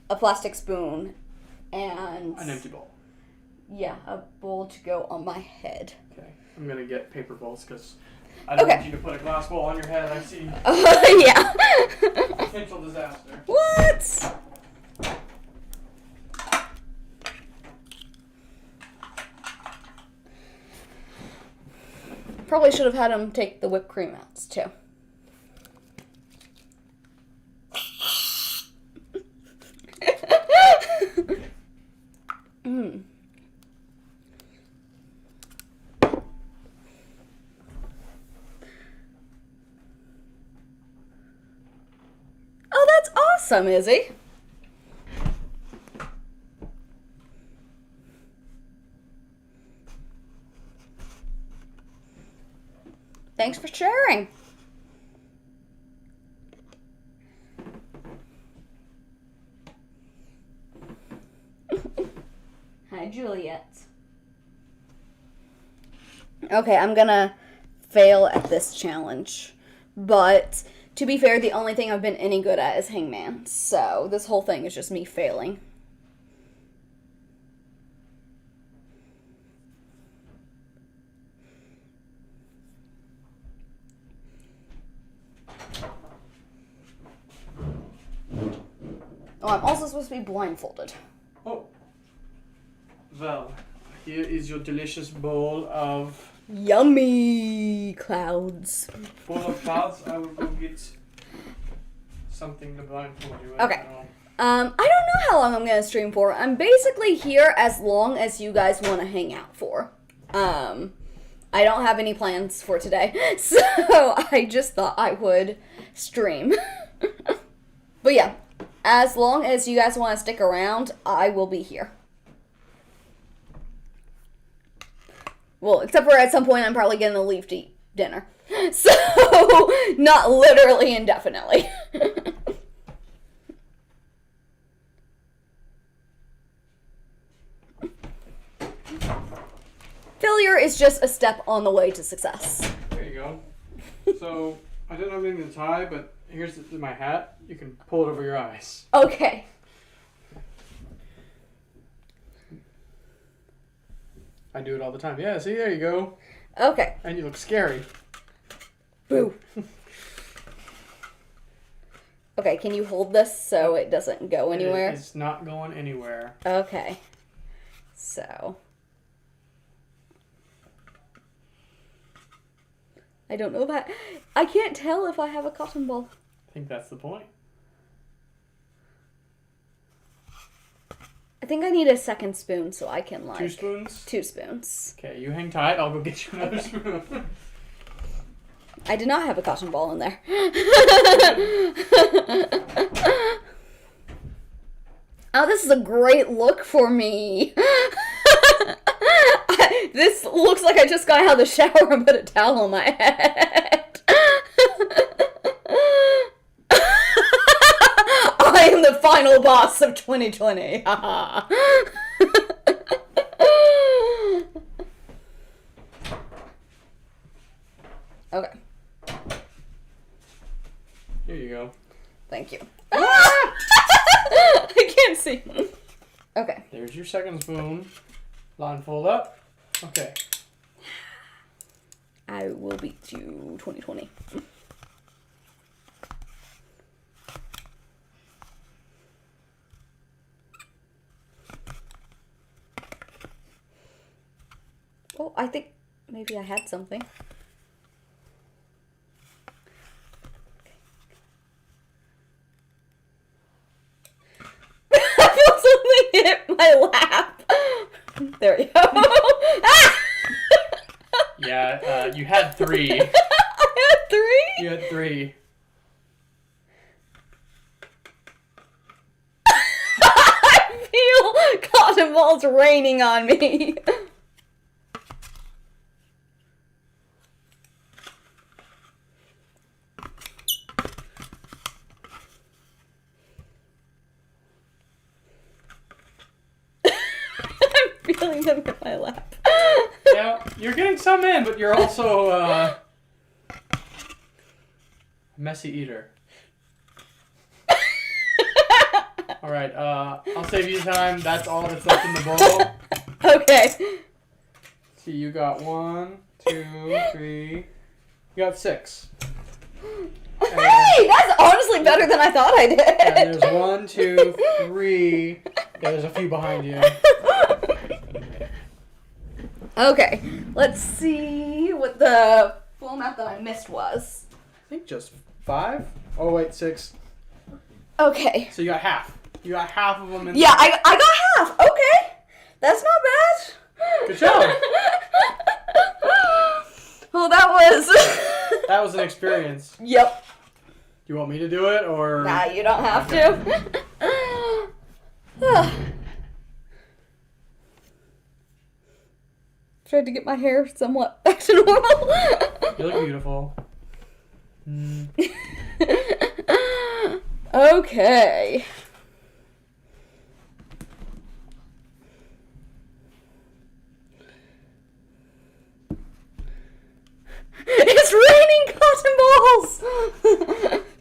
a plastic spoon and An empty bowl. Yeah, a bowl to go on my head. Okay. I'm gonna get paper bowls because I don't Okay. want you to put a glass bowl on your head. I see Yeah. potential disaster. What? Probably should have had him take the whipped cream out too. Oh, that's awesome, Izzy. Thanks for sharing. Hi, Juliet. Okay, I'm gonna fail at this challenge, but To be fair, the only thing I've been any good at is Hangman. So this whole thing is just me failing. Oh, I'm also supposed to be blindfolded. Oh. Well, here is your delicious bowl of... Yummy clouds. Bowl of clouds. I will go get something to blindfold you with. Okay. I don't know how long I'm going to stream for. I'm basically here as long as you guys want to hang out for. I don't have any plans for today, so I just thought I would stream. But yeah, as long as you guys want to stick around, I will be here. Well, except for at some point I'm probably going to leave to eat dinner. So, not literally indefinitely. Failure is just a step on the way to success. There you go. So, I didn't have anything to tie, but here's my hat. You can pull it over your eyes. Okay. I do it all the time. Yeah, see, there you go. Okay. And you look scary. Boo. Okay, can you hold this so it doesn't go anywhere? It's not going anywhere. Okay. So. I don't know if I can't tell if I have a cotton ball. I think that's the point. I think I need a second spoon so I can, like... 2 spoons? 2 spoons. Okay, you hang tight. I'll go get you another spoon. I did not have a cotton ball in there. Oh, this is a great look for me. This looks like I just got out of the shower and put a towel on my head. I am the final boss of 2020. Okay. Here you go. Thank you. I can't see. Okay. There's your second spoon. Line fold up. Okay. I will beat you 2020. Oh, I think maybe I had something. I feel something hit my lap. There we go. Yeah, you had 3. I had 3? You had 3. I feel cotton balls raining on me. I'm feeling them in my lap. Yeah, you're getting some in, but you're also a messy eater. Alright, I'll save you time. That's all that's left in the bowl. Okay. See, you got 1, 2, 3. You got 6. Hey, that's honestly better than I thought I did. And there's 1, 2, 3. Yeah, there's a few behind you. Okay, let's see what the full amount that I missed was. I think just 5. Oh wait, 6. Okay. So you got half. You got half of them in. Yeah, I got half. Okay, that's not bad. Good job. Well, that was. That was an experience. Yep. Do you want me to do it or? Nah, you don't have to. Tried to get my hair somewhat back to normal. You look beautiful. Okay. It's raining cotton balls!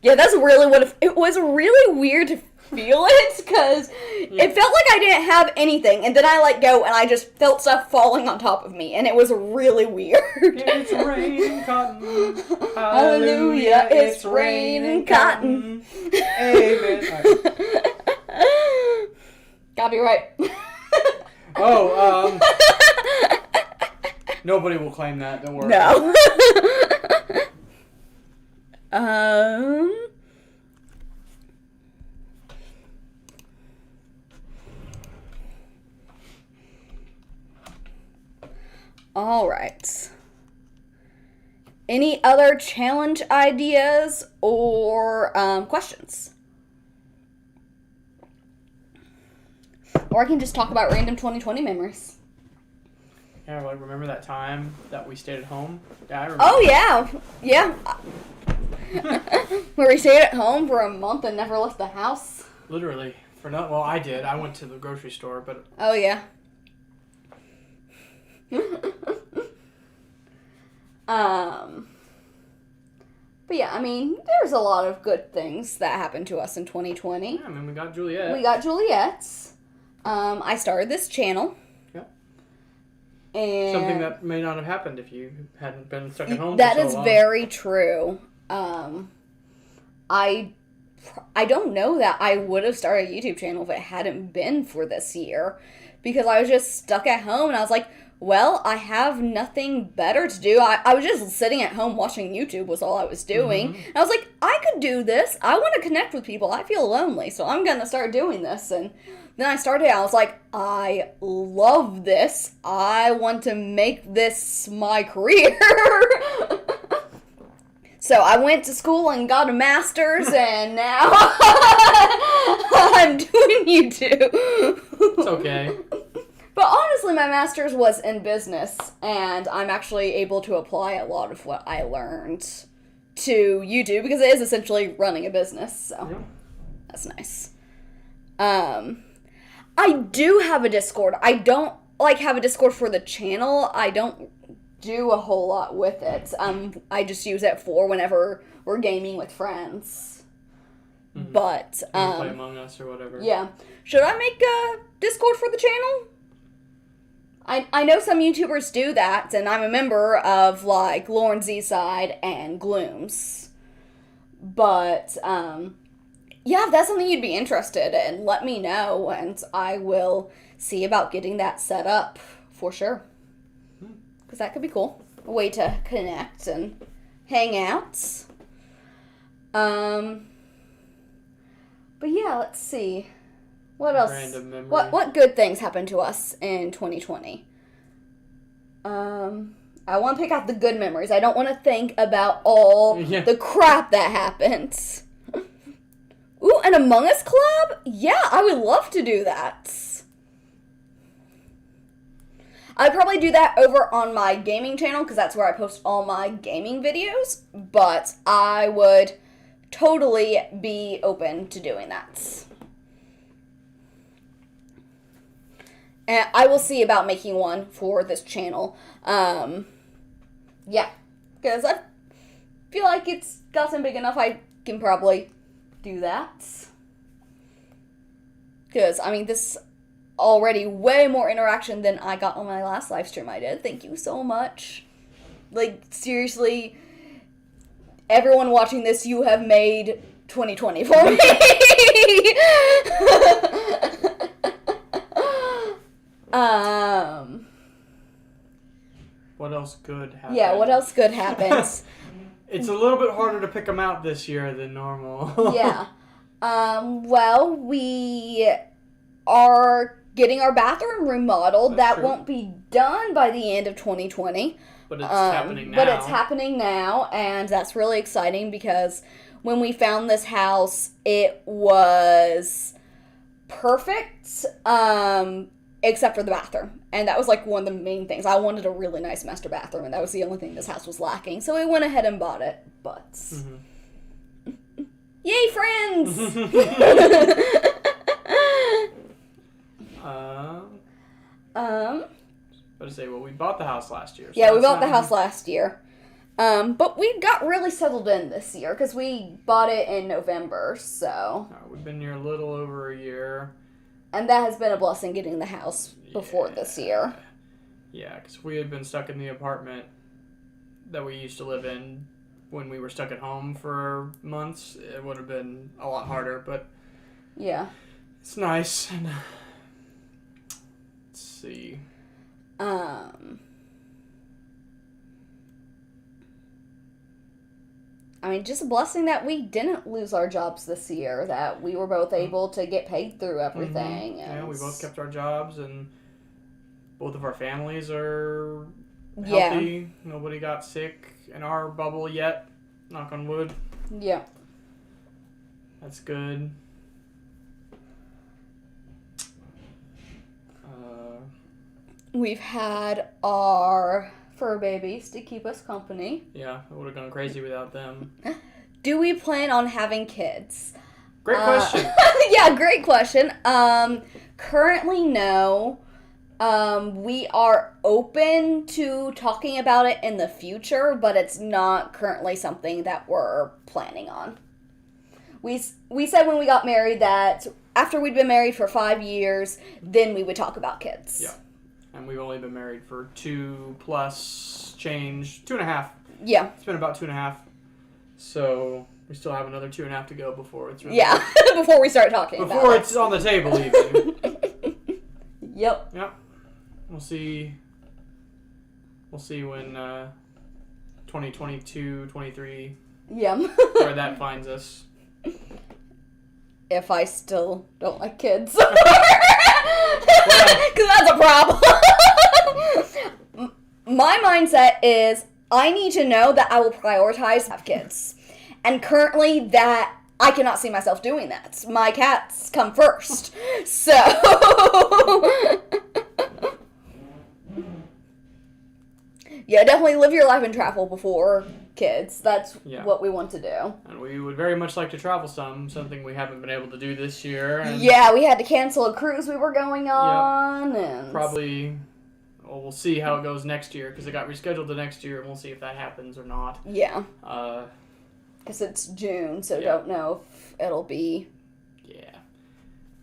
Yeah, that's really what it was. Really weird to feel it because it felt like I didn't have anything, and then I let go, and I just felt stuff falling on top of me, and it was really weird. It's raining cotton. Hallelujah, it's raining cotton. Amen. Copyright. Oh, nobody will claim that. Don't worry. No. All right. Any other challenge ideas or questions? Or I can just talk about random 2020 memories. Yeah, like remember that time that we stayed at home? Yeah, I remember. Oh, yeah. Yeah. Where we stayed at home for a month and never left the house. Literally. Well, I did. I went to the grocery store, but... Oh, yeah. But yeah, I mean, there's a lot of good things that happened to us in 2020. Yeah, I mean, we got Juliet. We got Juliet's. I started this channel. Yeah. And something that may not have happened if you hadn't been stuck at home that for so is long. very true. I don't know that I would have started a YouTube channel if it hadn't been for this year. Because I was just stuck at home and I was like, well, I have nothing better to do. I was just sitting at home watching YouTube was all I was doing. Mm-hmm. And I was like, I could do this. I want to connect with people. I feel lonely, so I'm going to start doing this. And then I started, I was like, I love this. I want to make this my career. So I went to school and got a master's, and now I'm doing YouTube. It's okay. But honestly, my master's was in business, and I'm actually able to apply a lot of what I learned to YouTube, because it is essentially running a business, so Yeah. that's nice. I do have a Discord. I don't, have a Discord for the channel. I don't do a whole lot with it. I just use it for whenever we're gaming with friends. Mm-hmm. But, play Among Us or whatever. Yeah. Should I make a Discord for the channel? I know some YouTubers do that, and I'm a member of, Lauren Z-Side and Glooms. But, yeah, if that's something you'd be interested in, let me know, and I will see about getting that set up, for sure. Because that could be cool. A way to connect and hang out. But yeah, let's see. What else? Random memory. What good things happened to us in 2020? I want to pick out the good memories. I don't want to think about all the crap that happened. Ooh, an Among Us collab? Yeah, I would love to do that. I'd probably do that over on my gaming channel, because that's where I post all my gaming videos, but I would totally be open to doing that. And I will see about making one for this channel. Yeah, because I feel like it's gotten big enough I can probably do that. Because, I mean, this already way more interaction than I got on my last live stream I did. Thank you so much. Seriously, everyone watching this, you have made 2020 for me. What else good happened? Yeah, what else good happens? It's a little bit harder to pick them out this year than normal. Yeah. Well, we are getting our bathroom remodeled. That's that true. won't be done by the end of 2020. But it's happening now. But it's happening now, and that's really exciting because when we found this house, it was perfect, except for the bathroom. And that was one of the main things. I wanted a really nice master bathroom, and that was the only thing this house was lacking. So we went ahead and bought it. But yay, friends! I was about to say, well, we bought the house last year. So yeah, we bought the house last year. But we got really settled in this year because we bought it in November, so. We've been here a little over a year. And that has been a blessing getting the house before this year. Yeah, because we had been stuck in the apartment that we used to live in when we were stuck at home for months. It would have been a lot harder, but yeah, it's nice. And let's see. I mean, just a blessing that we didn't lose our jobs this year, that we were both able to get paid through everything. Mm-hmm. Yeah, we both kept our jobs, and both of our families are healthy. Yeah. Nobody got sick in our bubble yet, knock on wood. Yeah. That's good. We've had our fur babies to keep us company. Yeah, I would have gone crazy without them. Do we plan on having kids? Great question. Yeah, great question. Currently, no. We are open to talking about it in the future, but it's not currently something that we're planning on. We said when we got married that after we'd been married for 5 years, then we would talk about kids. Yeah. And we've only been married for 2+ change, 2.5. Yeah. It's been about 2.5. So we still have another 2.5 to go before it's really before we start talking about it. Before it's on the table even. Yep. Yep. We'll see when 2022, 23 where that finds us. If I still don't like kids. Because that's a problem. My mindset is I need to know that I will prioritize have kids. And currently that I cannot see myself doing that. My cats come first. So yeah, definitely live your life and travel before kids. That's what we want to do. And we would very much like to travel something we haven't been able to do this year. And yeah, we had to cancel a cruise we were going on. And probably, we'll see how it goes next year because it got rescheduled to next year, and we'll see if that happens or not. Yeah. Because it's June, so don't know if it'll be. Yeah.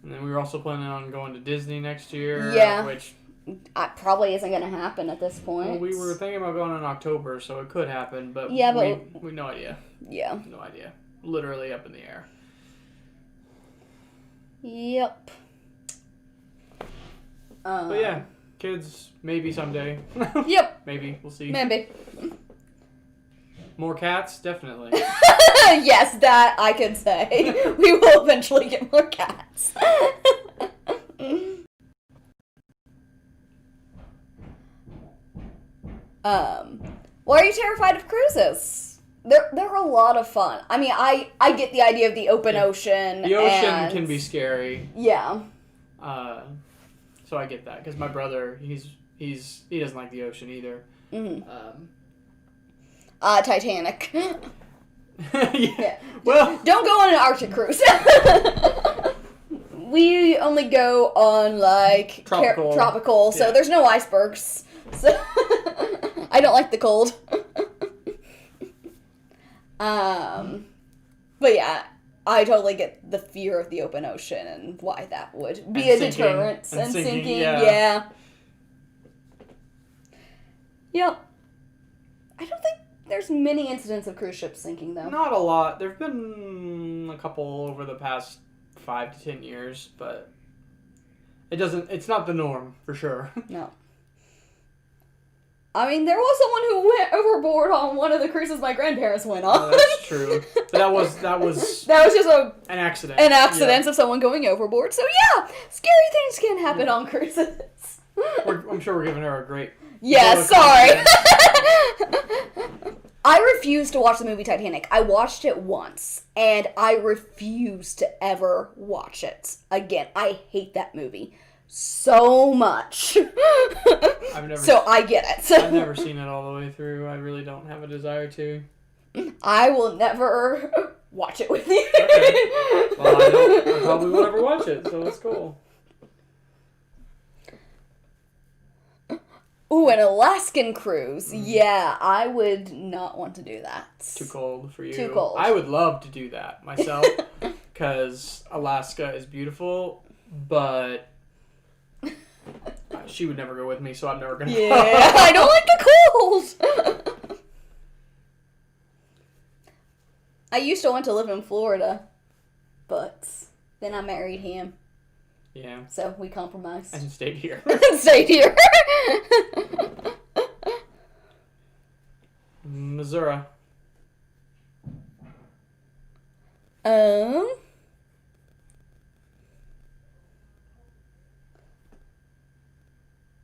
And then we were also planning on going to Disney next year. Yeah. Which probably isn't going to happen at this point. Well, we were thinking about going in October, so it could happen, but we no idea. Yeah. No idea. Literally up in the air. Yep. But yeah, kids, maybe someday. Yep. Maybe. We'll see. Maybe. More cats? Definitely. Yes, that I could say. We will eventually get more cats. Why are you terrified of cruises? They're a lot of fun. I mean, I get the idea of the open ocean. The ocean can be scary. Yeah. So I get that because my brother, he doesn't like the ocean either. Mm-hmm. Titanic. Yeah. Well, don't go on an Arctic cruise. We only go on like tropical, so there's no icebergs. So I don't like the cold. But yeah, I totally get the fear of the open ocean and why that would be a deterrent. And sinking, yeah. Yep. I don't think there's many incidents of cruise ships sinking, though. Not a lot. There've been a couple over the past 5 to 10 years, but it's not the norm, for sure. No. I mean, there was someone who went overboard on one of the cruises my grandparents went on. Oh, that's true. But that was that was just an accident. An accident of someone going overboard. So yeah, scary things can happen on cruises. I'm sure we're giving her a great... Yeah, sorry. I refuse to watch the movie Titanic. I watched it once, and I refuse to ever watch it again. I hate that movie so much. I get it. I've never seen it all the way through. I really don't have a desire to. I will never watch it with you. Okay. Well, I probably won't ever watch it, so it's cool. Ooh, an Alaskan cruise. Yeah, I would not want to do that. Too cold for you. Too cold. I would love to do that myself, because Alaska is beautiful, but she would never go with me, so I'm never going to Yeah, I don't like the cold. I used to want to live in Florida, but then I married him. Yeah. So we compromised. And stayed here. Stayed here. Missouri.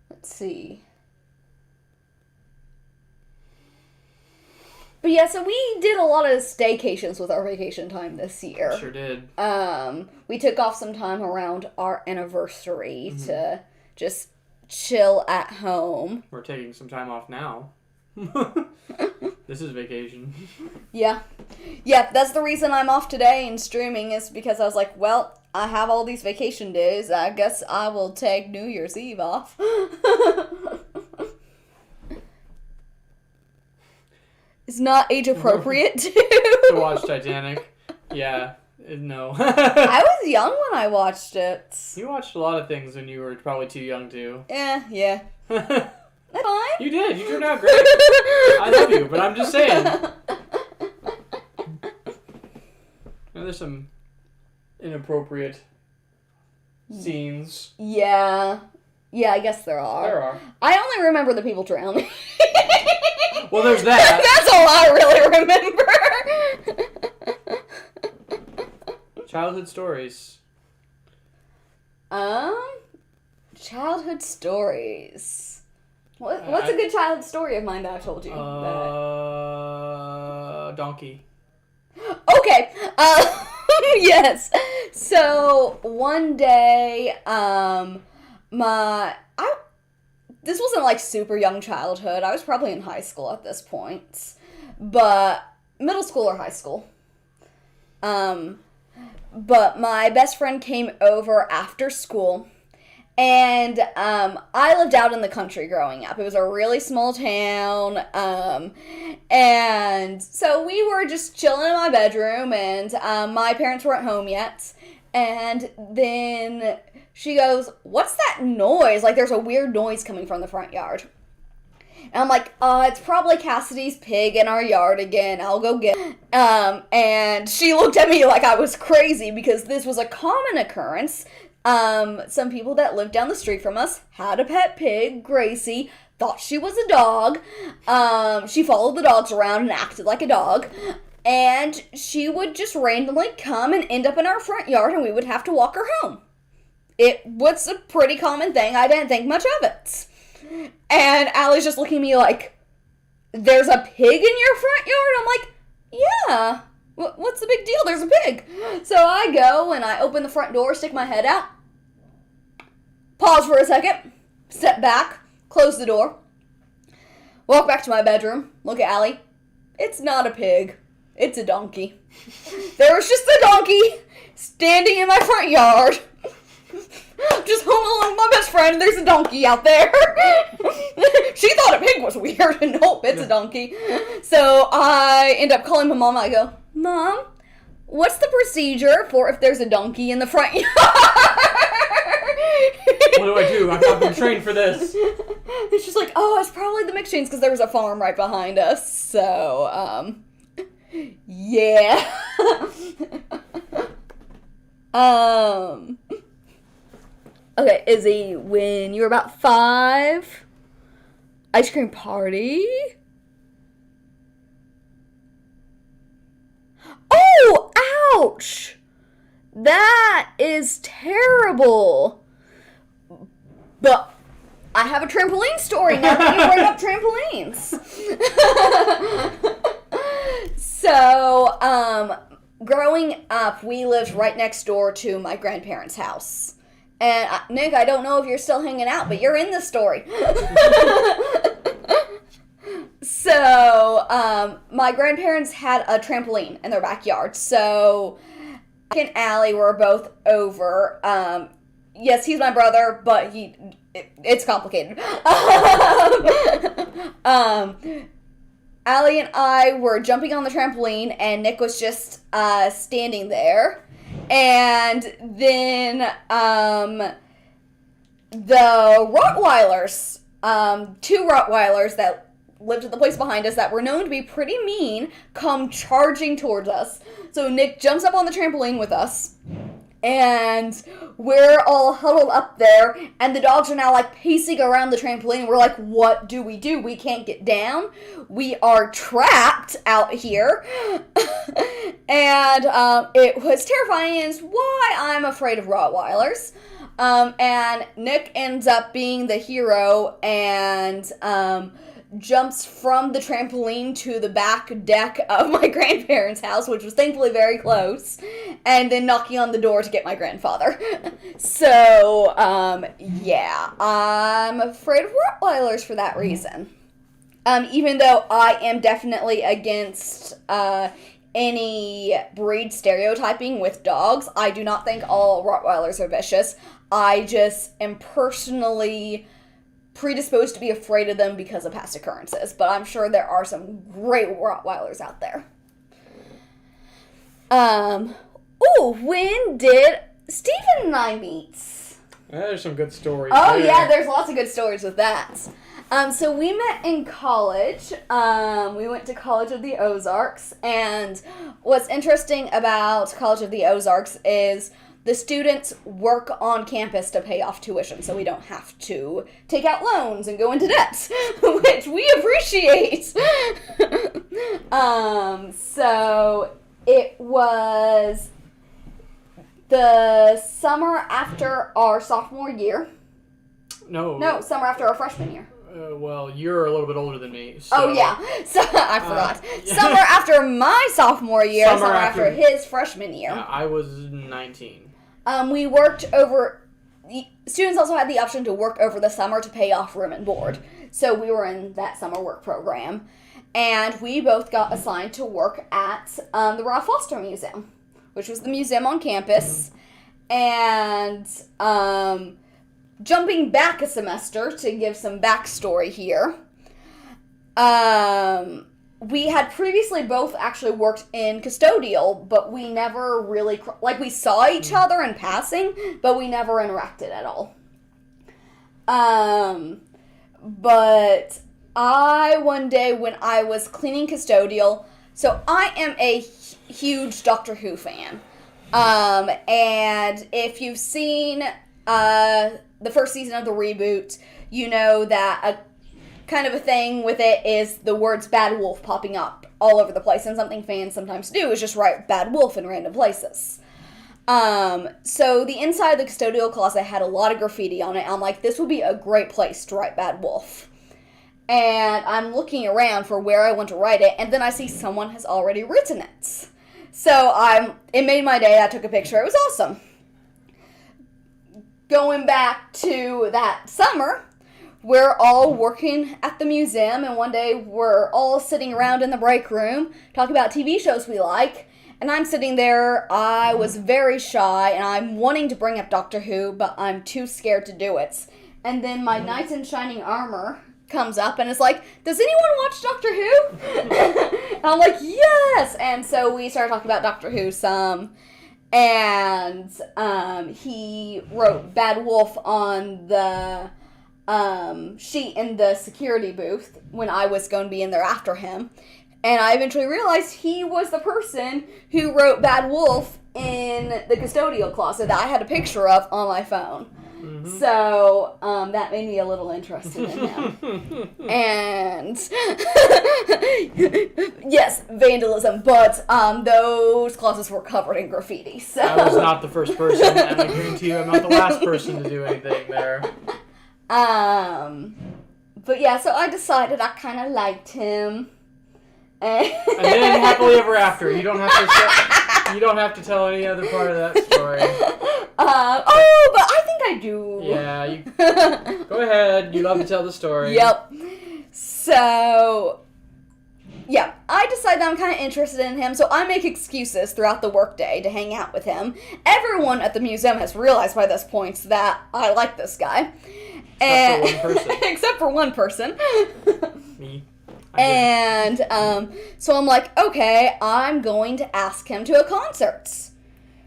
Let's see. But yeah, so we did a lot of staycations with our vacation time this year. Sure did. We took off some time around our anniversary to just chill at home. We're taking some time off now. This is vacation. Yeah. Yeah, that's the reason I'm off today and streaming, is because I was like, well, I have all these vacation days. I guess I will take New Year's Eve off. It's not age appropriate To watch Titanic. Yeah. No. I was young when I watched it. You watched a lot of things when you were probably too young to. Yeah. That's fine. You did. You turned out great. I love you, but I'm just saying. There's some inappropriate scenes. Yeah, I guess there are. There are. I only remember the people drowning. Well, there's that. That's all I really remember. Childhood stories. Childhood stories. What's a good childhood story of mine that I told you? Donkey. Okay. Yes. So one day, this wasn't like super young childhood. I was probably in high school at this point, but middle school or high school. But my best friend came over after school, and I lived out in the country growing up. It was a really small town, and so we were just chilling in my bedroom, and my parents weren't home yet, and then she goes, "What's that noise? Like, there's a weird noise coming from the front yard." And I'm like, it's probably Cassidy's pig in our yard again. I'll go get it. And she looked at me like I was crazy, because this was a common occurrence. Some people that lived down the street from us had a pet pig, Gracie, thought she was a dog. She followed the dogs around and acted like a dog. And she would just randomly come and end up in our front yard, and we would have to walk her home. It was a pretty common thing. I didn't think much of it. And Allie's just looking at me like, "There's a pig in your front yard?" I'm like, "Yeah. What's the big deal? There's a pig." So I go and I open the front door, stick my head out, pause for a second, step back, close the door, walk back to my bedroom, look at Allie. It's not a pig. It's a donkey. There was just a donkey standing in my front yard. Just home alone with my best friend, and there's a donkey out there. She thought a pig was weird, and nope, it's a donkey. So I end up calling my mom. I go, "Mom, what's the procedure for if there's a donkey in the front yard?" What do I do? I've not been trained for this. And she's like, "It's probably the mixed chains, because there was a farm right behind us." So, yeah. Okay, Izzy, when you were about 5, ice cream party? Oh, ouch! That is terrible. But I have a trampoline story now that you bring up trampolines. So, growing up, we lived right next door to my grandparents' house. And, Nick, I don't know if you're still hanging out, but you're in the story. So, my grandparents had a trampoline in their backyard. So, Nick and Allie were both over. Yes, he's my brother, but he it's complicated. Allie and I were jumping on the trampoline, and Nick was just standing there. And then the Rottweilers, two Rottweilers that lived at the place behind us that were known to be pretty mean, come charging towards us. So Nick jumps up on the trampoline with us, and we're all huddled up there, and the dogs are now, like, pacing around the trampoline. We're like, what do? We can't get down. We are trapped out here. And it was terrifying, and it's why I'm afraid of Rottweilers. And Nick ends up being the hero and jumps from the trampoline to the back deck of my grandparents' house, which was thankfully very close, and then knocking on the door to get my grandfather. So, yeah, I'm afraid of Rottweilers for that reason. Even though I am definitely against any breed stereotyping with dogs, I do not think all Rottweilers are vicious. I just am personally predisposed to be afraid of them because of past occurrences, but I'm sure there are some great Rottweilers out there. When did Stephen and I meet? There's some good stories. Oh, yeah, there's lots of good stories with that. So we met in college. We went to College of the Ozarks, and what's interesting about College of the Ozarks is the students work on campus to pay off tuition, so we don't have to take out loans and go into debt, which we appreciate. So it was the summer after our sophomore year. No, summer after our freshman year. Well, you're a little bit older than me. So, oh, yeah. So, I forgot. Yeah. Summer after my sophomore year, summer after his freshman year. I was 19. We worked over... Students also had the option to work over the summer to pay off room and board. So we were in that summer work program. And we both got assigned to work at the Ralph Foster Museum, which was the museum on campus. And jumping back a semester to give some backstory here, we had previously both actually worked in custodial, but we never really, we saw each other in passing, but we never interacted at all. But one day when I was cleaning custodial, so I am a huge Doctor Who fan. And if you've seen the first season of the reboot, you know that kind of a thing with it is the words Bad Wolf popping up all over the place, and something fans sometimes do is just write Bad Wolf in random places. So the inside of the custodial closet had a lot of graffiti on it. I'm like, this would be a great place to write Bad Wolf. And I'm looking around for where I want to write it, and then I see someone has already written it. So it made my day. I took a picture. It was awesome. Going back to that summer, we're all working at the museum, and one day we're all sitting around in the break room talking about TV shows we like, and I'm sitting there. I was very shy, and I'm wanting to bring up Doctor Who, but I'm too scared to do it. And then my knight in shining armor comes up, and it's like, does anyone watch Doctor Who? And I'm like, yes! And so we started talking about Doctor Who some, and he wrote Bad Wolf on the sheet in the security booth when I was going to be in there after him. And I eventually realized he was the person who wrote Bad Wolf in the custodial closet that I had a picture of on my phone. Mm-hmm. So, that made me a little interested in him. And, yes, vandalism, but those closets were covered in graffiti, so. I was not the first person, and I guarantee you I'm not the last person to do anything there. But yeah, so I decided I kind of liked him. And then happily ever after. You don't have to tell any other part of that story. But I think I do. Yeah, go ahead. You love to tell the story. Yep. So, yeah, I decide that I'm kind of interested in him, so I make excuses throughout the workday to hang out with him. Everyone at the museum has realized by this point that I like this guy. Except for one person. Me. So I'm like, okay, I'm going to ask him to a concert.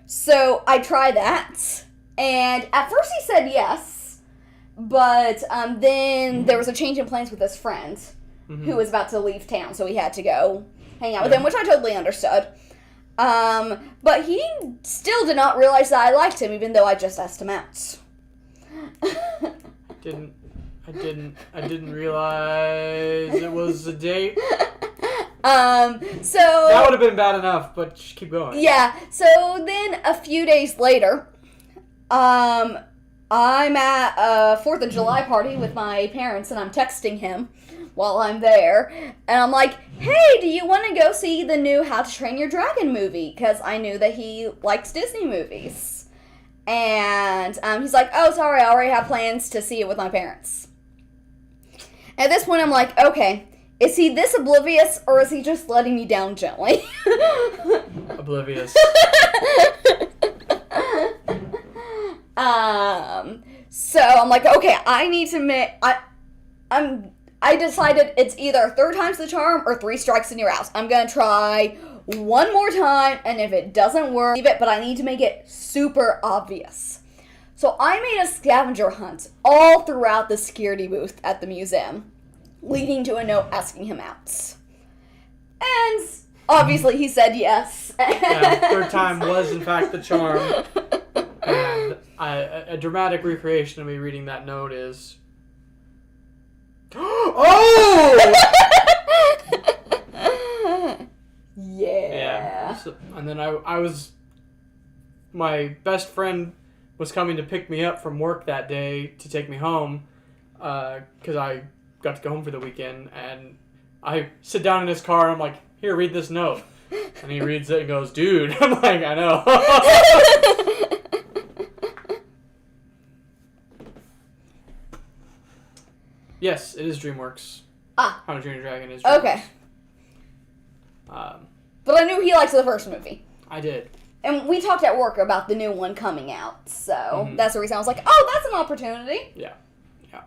So I try that, and at first he said yes, but then there was a change in plans with his friend, who was about to leave town, so he had to go hang out with him, which I totally understood. But he still did not realize that I liked him, even though I just asked him out. I didn't realize it was a date. So that would have been bad enough, but just keep going. Yeah, so then a few days later, I'm at a 4th of July party with my parents, and I'm texting him while I'm there, and I'm like, hey, do you want to go see the new How to Train Your Dragon movie? Because I knew that he likes Disney movies. And he's like, oh, sorry, I already have plans to see it with my parents. At this point, I'm like, okay, is he this oblivious, or is he just letting me down gently? Oblivious. So I'm like, okay, I need to make, I decided it's either 3rd time's the charm or 3 strikes and you're out. I'm gonna try one more time, and if it doesn't work, leave it, but I need to make it super obvious. So I made a scavenger hunt all throughout the security booth at the museum, leading to a note asking him out. And obviously he said yes. Yeah, 3rd time was in fact the charm. And a dramatic recreation of me reading that note is... Oh! Yeah. So, and then I was... My best friend was coming to pick me up from work that day to take me home, because I got to go home for the weekend, and I sit down in his car, and I'm like, here, read this note. And he reads it and goes, dude. I'm like, I know. Yes, it is DreamWorks. Ah. How to Train Your Dragon is DreamWorks. Okay. But I knew he liked the first movie. I did. And we talked at work about the new one coming out, so that's the reason I was like, oh, that's an opportunity. Yeah. Yeah.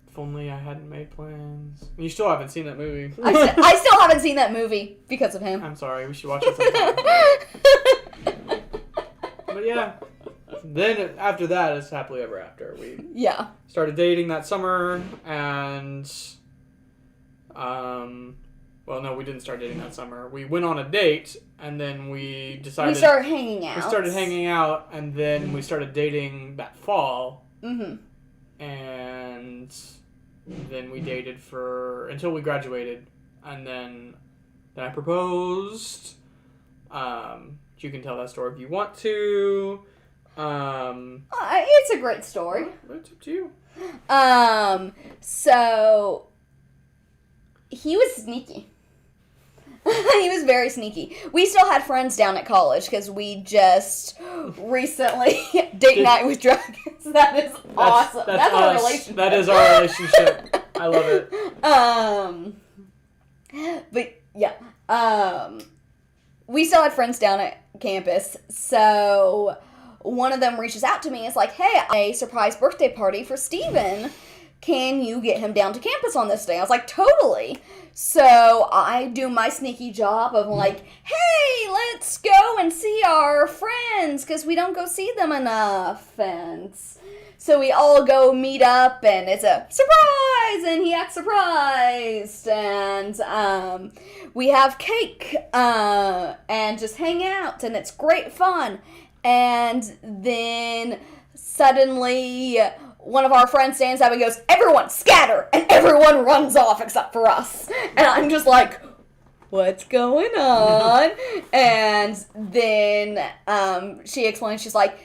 If only I hadn't made plans. You still haven't seen that movie. I still haven't seen that movie because of him. I'm sorry, we should watch it sometime. But yeah. Then after that, it's happily ever after. We started dating that summer, and well, no, we didn't start dating that summer. We went on a date, and then we decided... We started hanging out. We started hanging out, and then we started dating that fall. Mm-hmm. And then we dated until we graduated, and then I proposed. You can tell that story if you want to. It's a great story. It's up to you. So he was sneaky. He was very sneaky. We still had friends down at college because we just recently date night with dragons. That is awesome. That's our relationship. That is our relationship. I love it. But yeah, we still had friends down at campus, so one of them reaches out to me. It's like, hey, a surprise birthday party for Steven. Can you get him down to campus on this day? I was like, totally. So I do my sneaky job of like, hey, let's go and see our friends because we don't go see them enough. And so we all go meet up, and it's a surprise, and he acts surprised, and we have cake and just hang out, and it's great fun. And then suddenly one of our friends stands up and goes, everyone scatter, and everyone runs off except for us. And I'm just like, what's going on? And then she explains, she's like,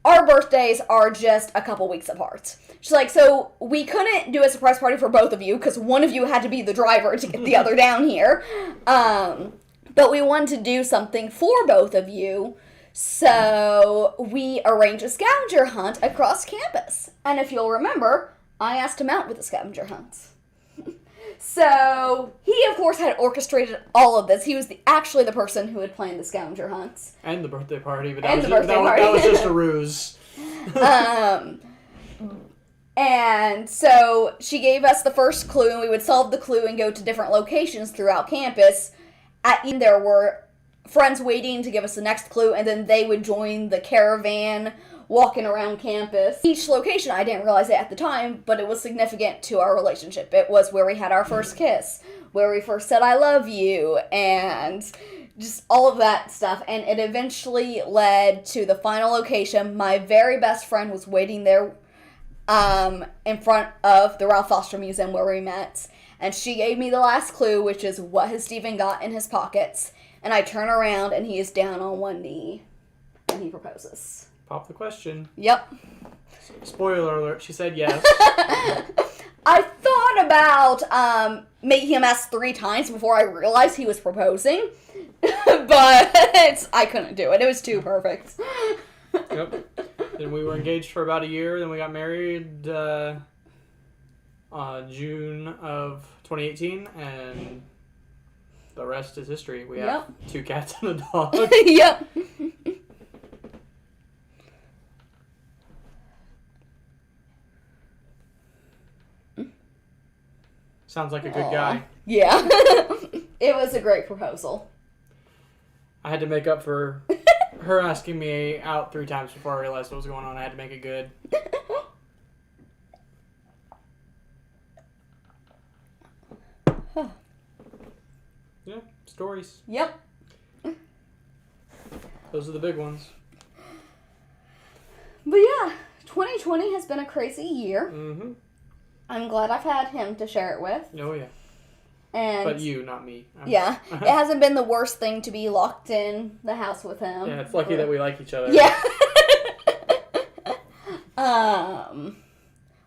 our birthdays are just a couple weeks apart. She's like, so we couldn't do a surprise party for both of you because one of you had to be the driver to get the other down here. But we wanted to do something for both of you. So we arranged a scavenger hunt across campus. And if you'll remember, I asked him out with the scavenger hunt. So, he, of course, had orchestrated all of this. He was actually the person who had planned the scavenger hunts. And the birthday party, but And that the birthday party. was just a ruse. And so she gave us the first clue, and we would solve the clue and go to different locations throughout campus. There were friends waiting to give us the next clue, and then they would join the caravan walking around campus. Each location, I didn't realize it at the time, but it was significant to our relationship. It was where we had our first kiss, where we first said I love you, and just all of that stuff. And it eventually led to the final location. My very best friend was waiting there in front of the Ralph Foster Museum where we met. And she gave me the last clue, which is what has Steven got in his pockets. And I turn around, and he is down on one knee, and he proposes. Pop the question. Yep. Spoiler alert, she said yes. I thought about making him ask 3 times before I realized he was proposing. But I couldn't do it. It was too perfect. Yep. Then we were engaged for about a year. Then we got married June of 2018. And the rest is history. We have 2 cats and a dog. Yep. Sounds like a good guy. Yeah. It was a great proposal. I had to make up for her asking me out 3 times before I realized what was going on. I had to make it good. Yeah, stories. Yep. Those are the big ones. But yeah, 2020 has been a crazy year. Mm-hmm. I'm glad I've had him to share it with. Oh, yeah. And but you, not me. Yeah. It hasn't been the worst thing to be locked in the house with him. Yeah, it's lucky that we like each other. Yeah.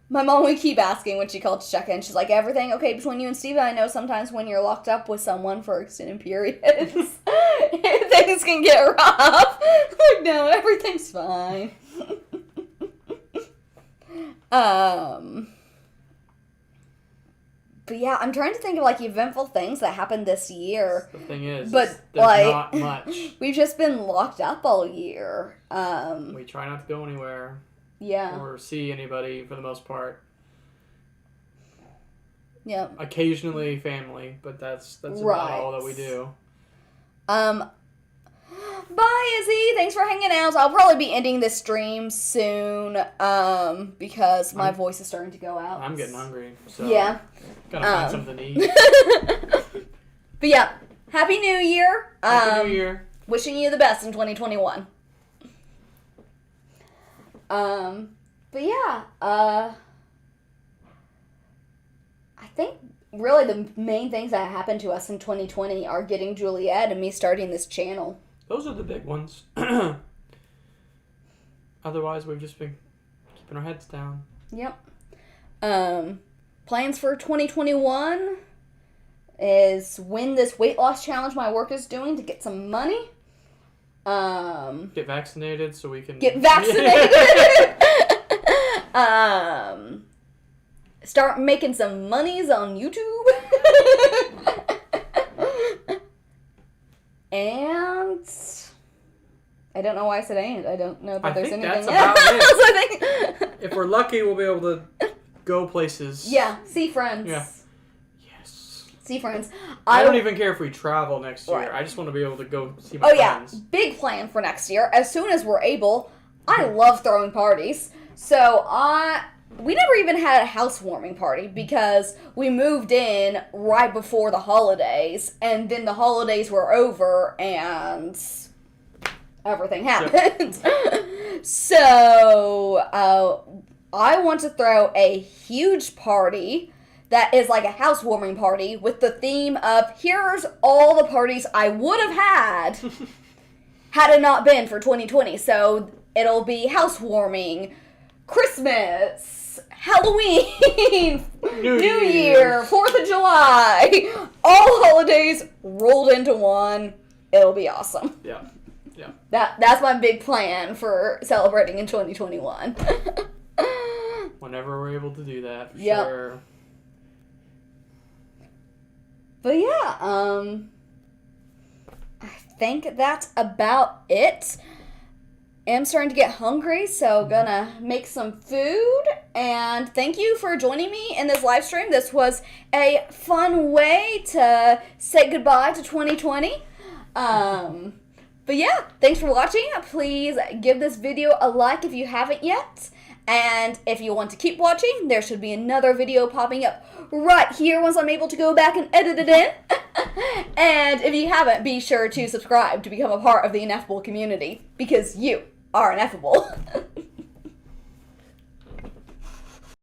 My mom would keep asking when she called to check in. She's like, everything okay between you and Steven? I know sometimes when you're locked up with someone for extended periods, things can get rough. Like, no, everything's fine. But yeah, I'm trying to think of like eventful things that happened this year. The thing is, but there's like, not much. We've just been locked up all year. We try not to go anywhere. Yeah. Or see anybody for the most part. Yeah. Occasionally family, but that's right. about all that we do. Bye, Izzy. Thanks for hanging out. I'll probably be ending this stream soon, because my voice is starting to go out. I'm getting hungry, so yeah. Gotta find something to eat. But yeah, Happy New Year. Happy New Year. Wishing you the best in 2021. But yeah, I think really the main things that happened to us in 2020 are getting Juliet and me starting this channel. Those are the big ones. Otherwise, we've just been keeping our heads down. Yep. Plans for 2021 is win this weight loss challenge my work is doing to get some money. Get vaccinated so we can... Get vaccinated! Start making some monies on YouTube. And I don't know why I said and. I don't know that there's anything else. I think if we're lucky, we'll be able to go places. Yeah, see friends. Yeah. Yes. See friends. I don't even care if we travel next year. Right. I just want to be able to go see my friends. Yeah, big plan for next year. As soon as we're able, I love throwing parties. So we never even had a housewarming party because we moved in right before the holidays, and then the holidays were over, and everything happened. Yep. So, I want to throw a huge party that is like a housewarming party with the theme of here's all the parties I would have had had it not been for 2020. So, it'll be housewarming, Christmas, Halloween, New Year, 4th of July, all holidays rolled into one. It'll be awesome. Yeah. Yeah. That's my big plan for celebrating in 2021. Whenever we're able to do that, for yep. sure. But yeah, I think that's about it. I'm starting to get hungry, so gonna make some food. And thank you for joining me in this live stream. This was a fun way to say goodbye to 2020. But yeah, thanks for watching. Please give this video a like if you haven't yet. And if you want to keep watching, there should be another video popping up right here once I'm able to go back and edit it in. And if you haven't, be sure to subscribe to become a part of the Ineffable community, because you are ineffable.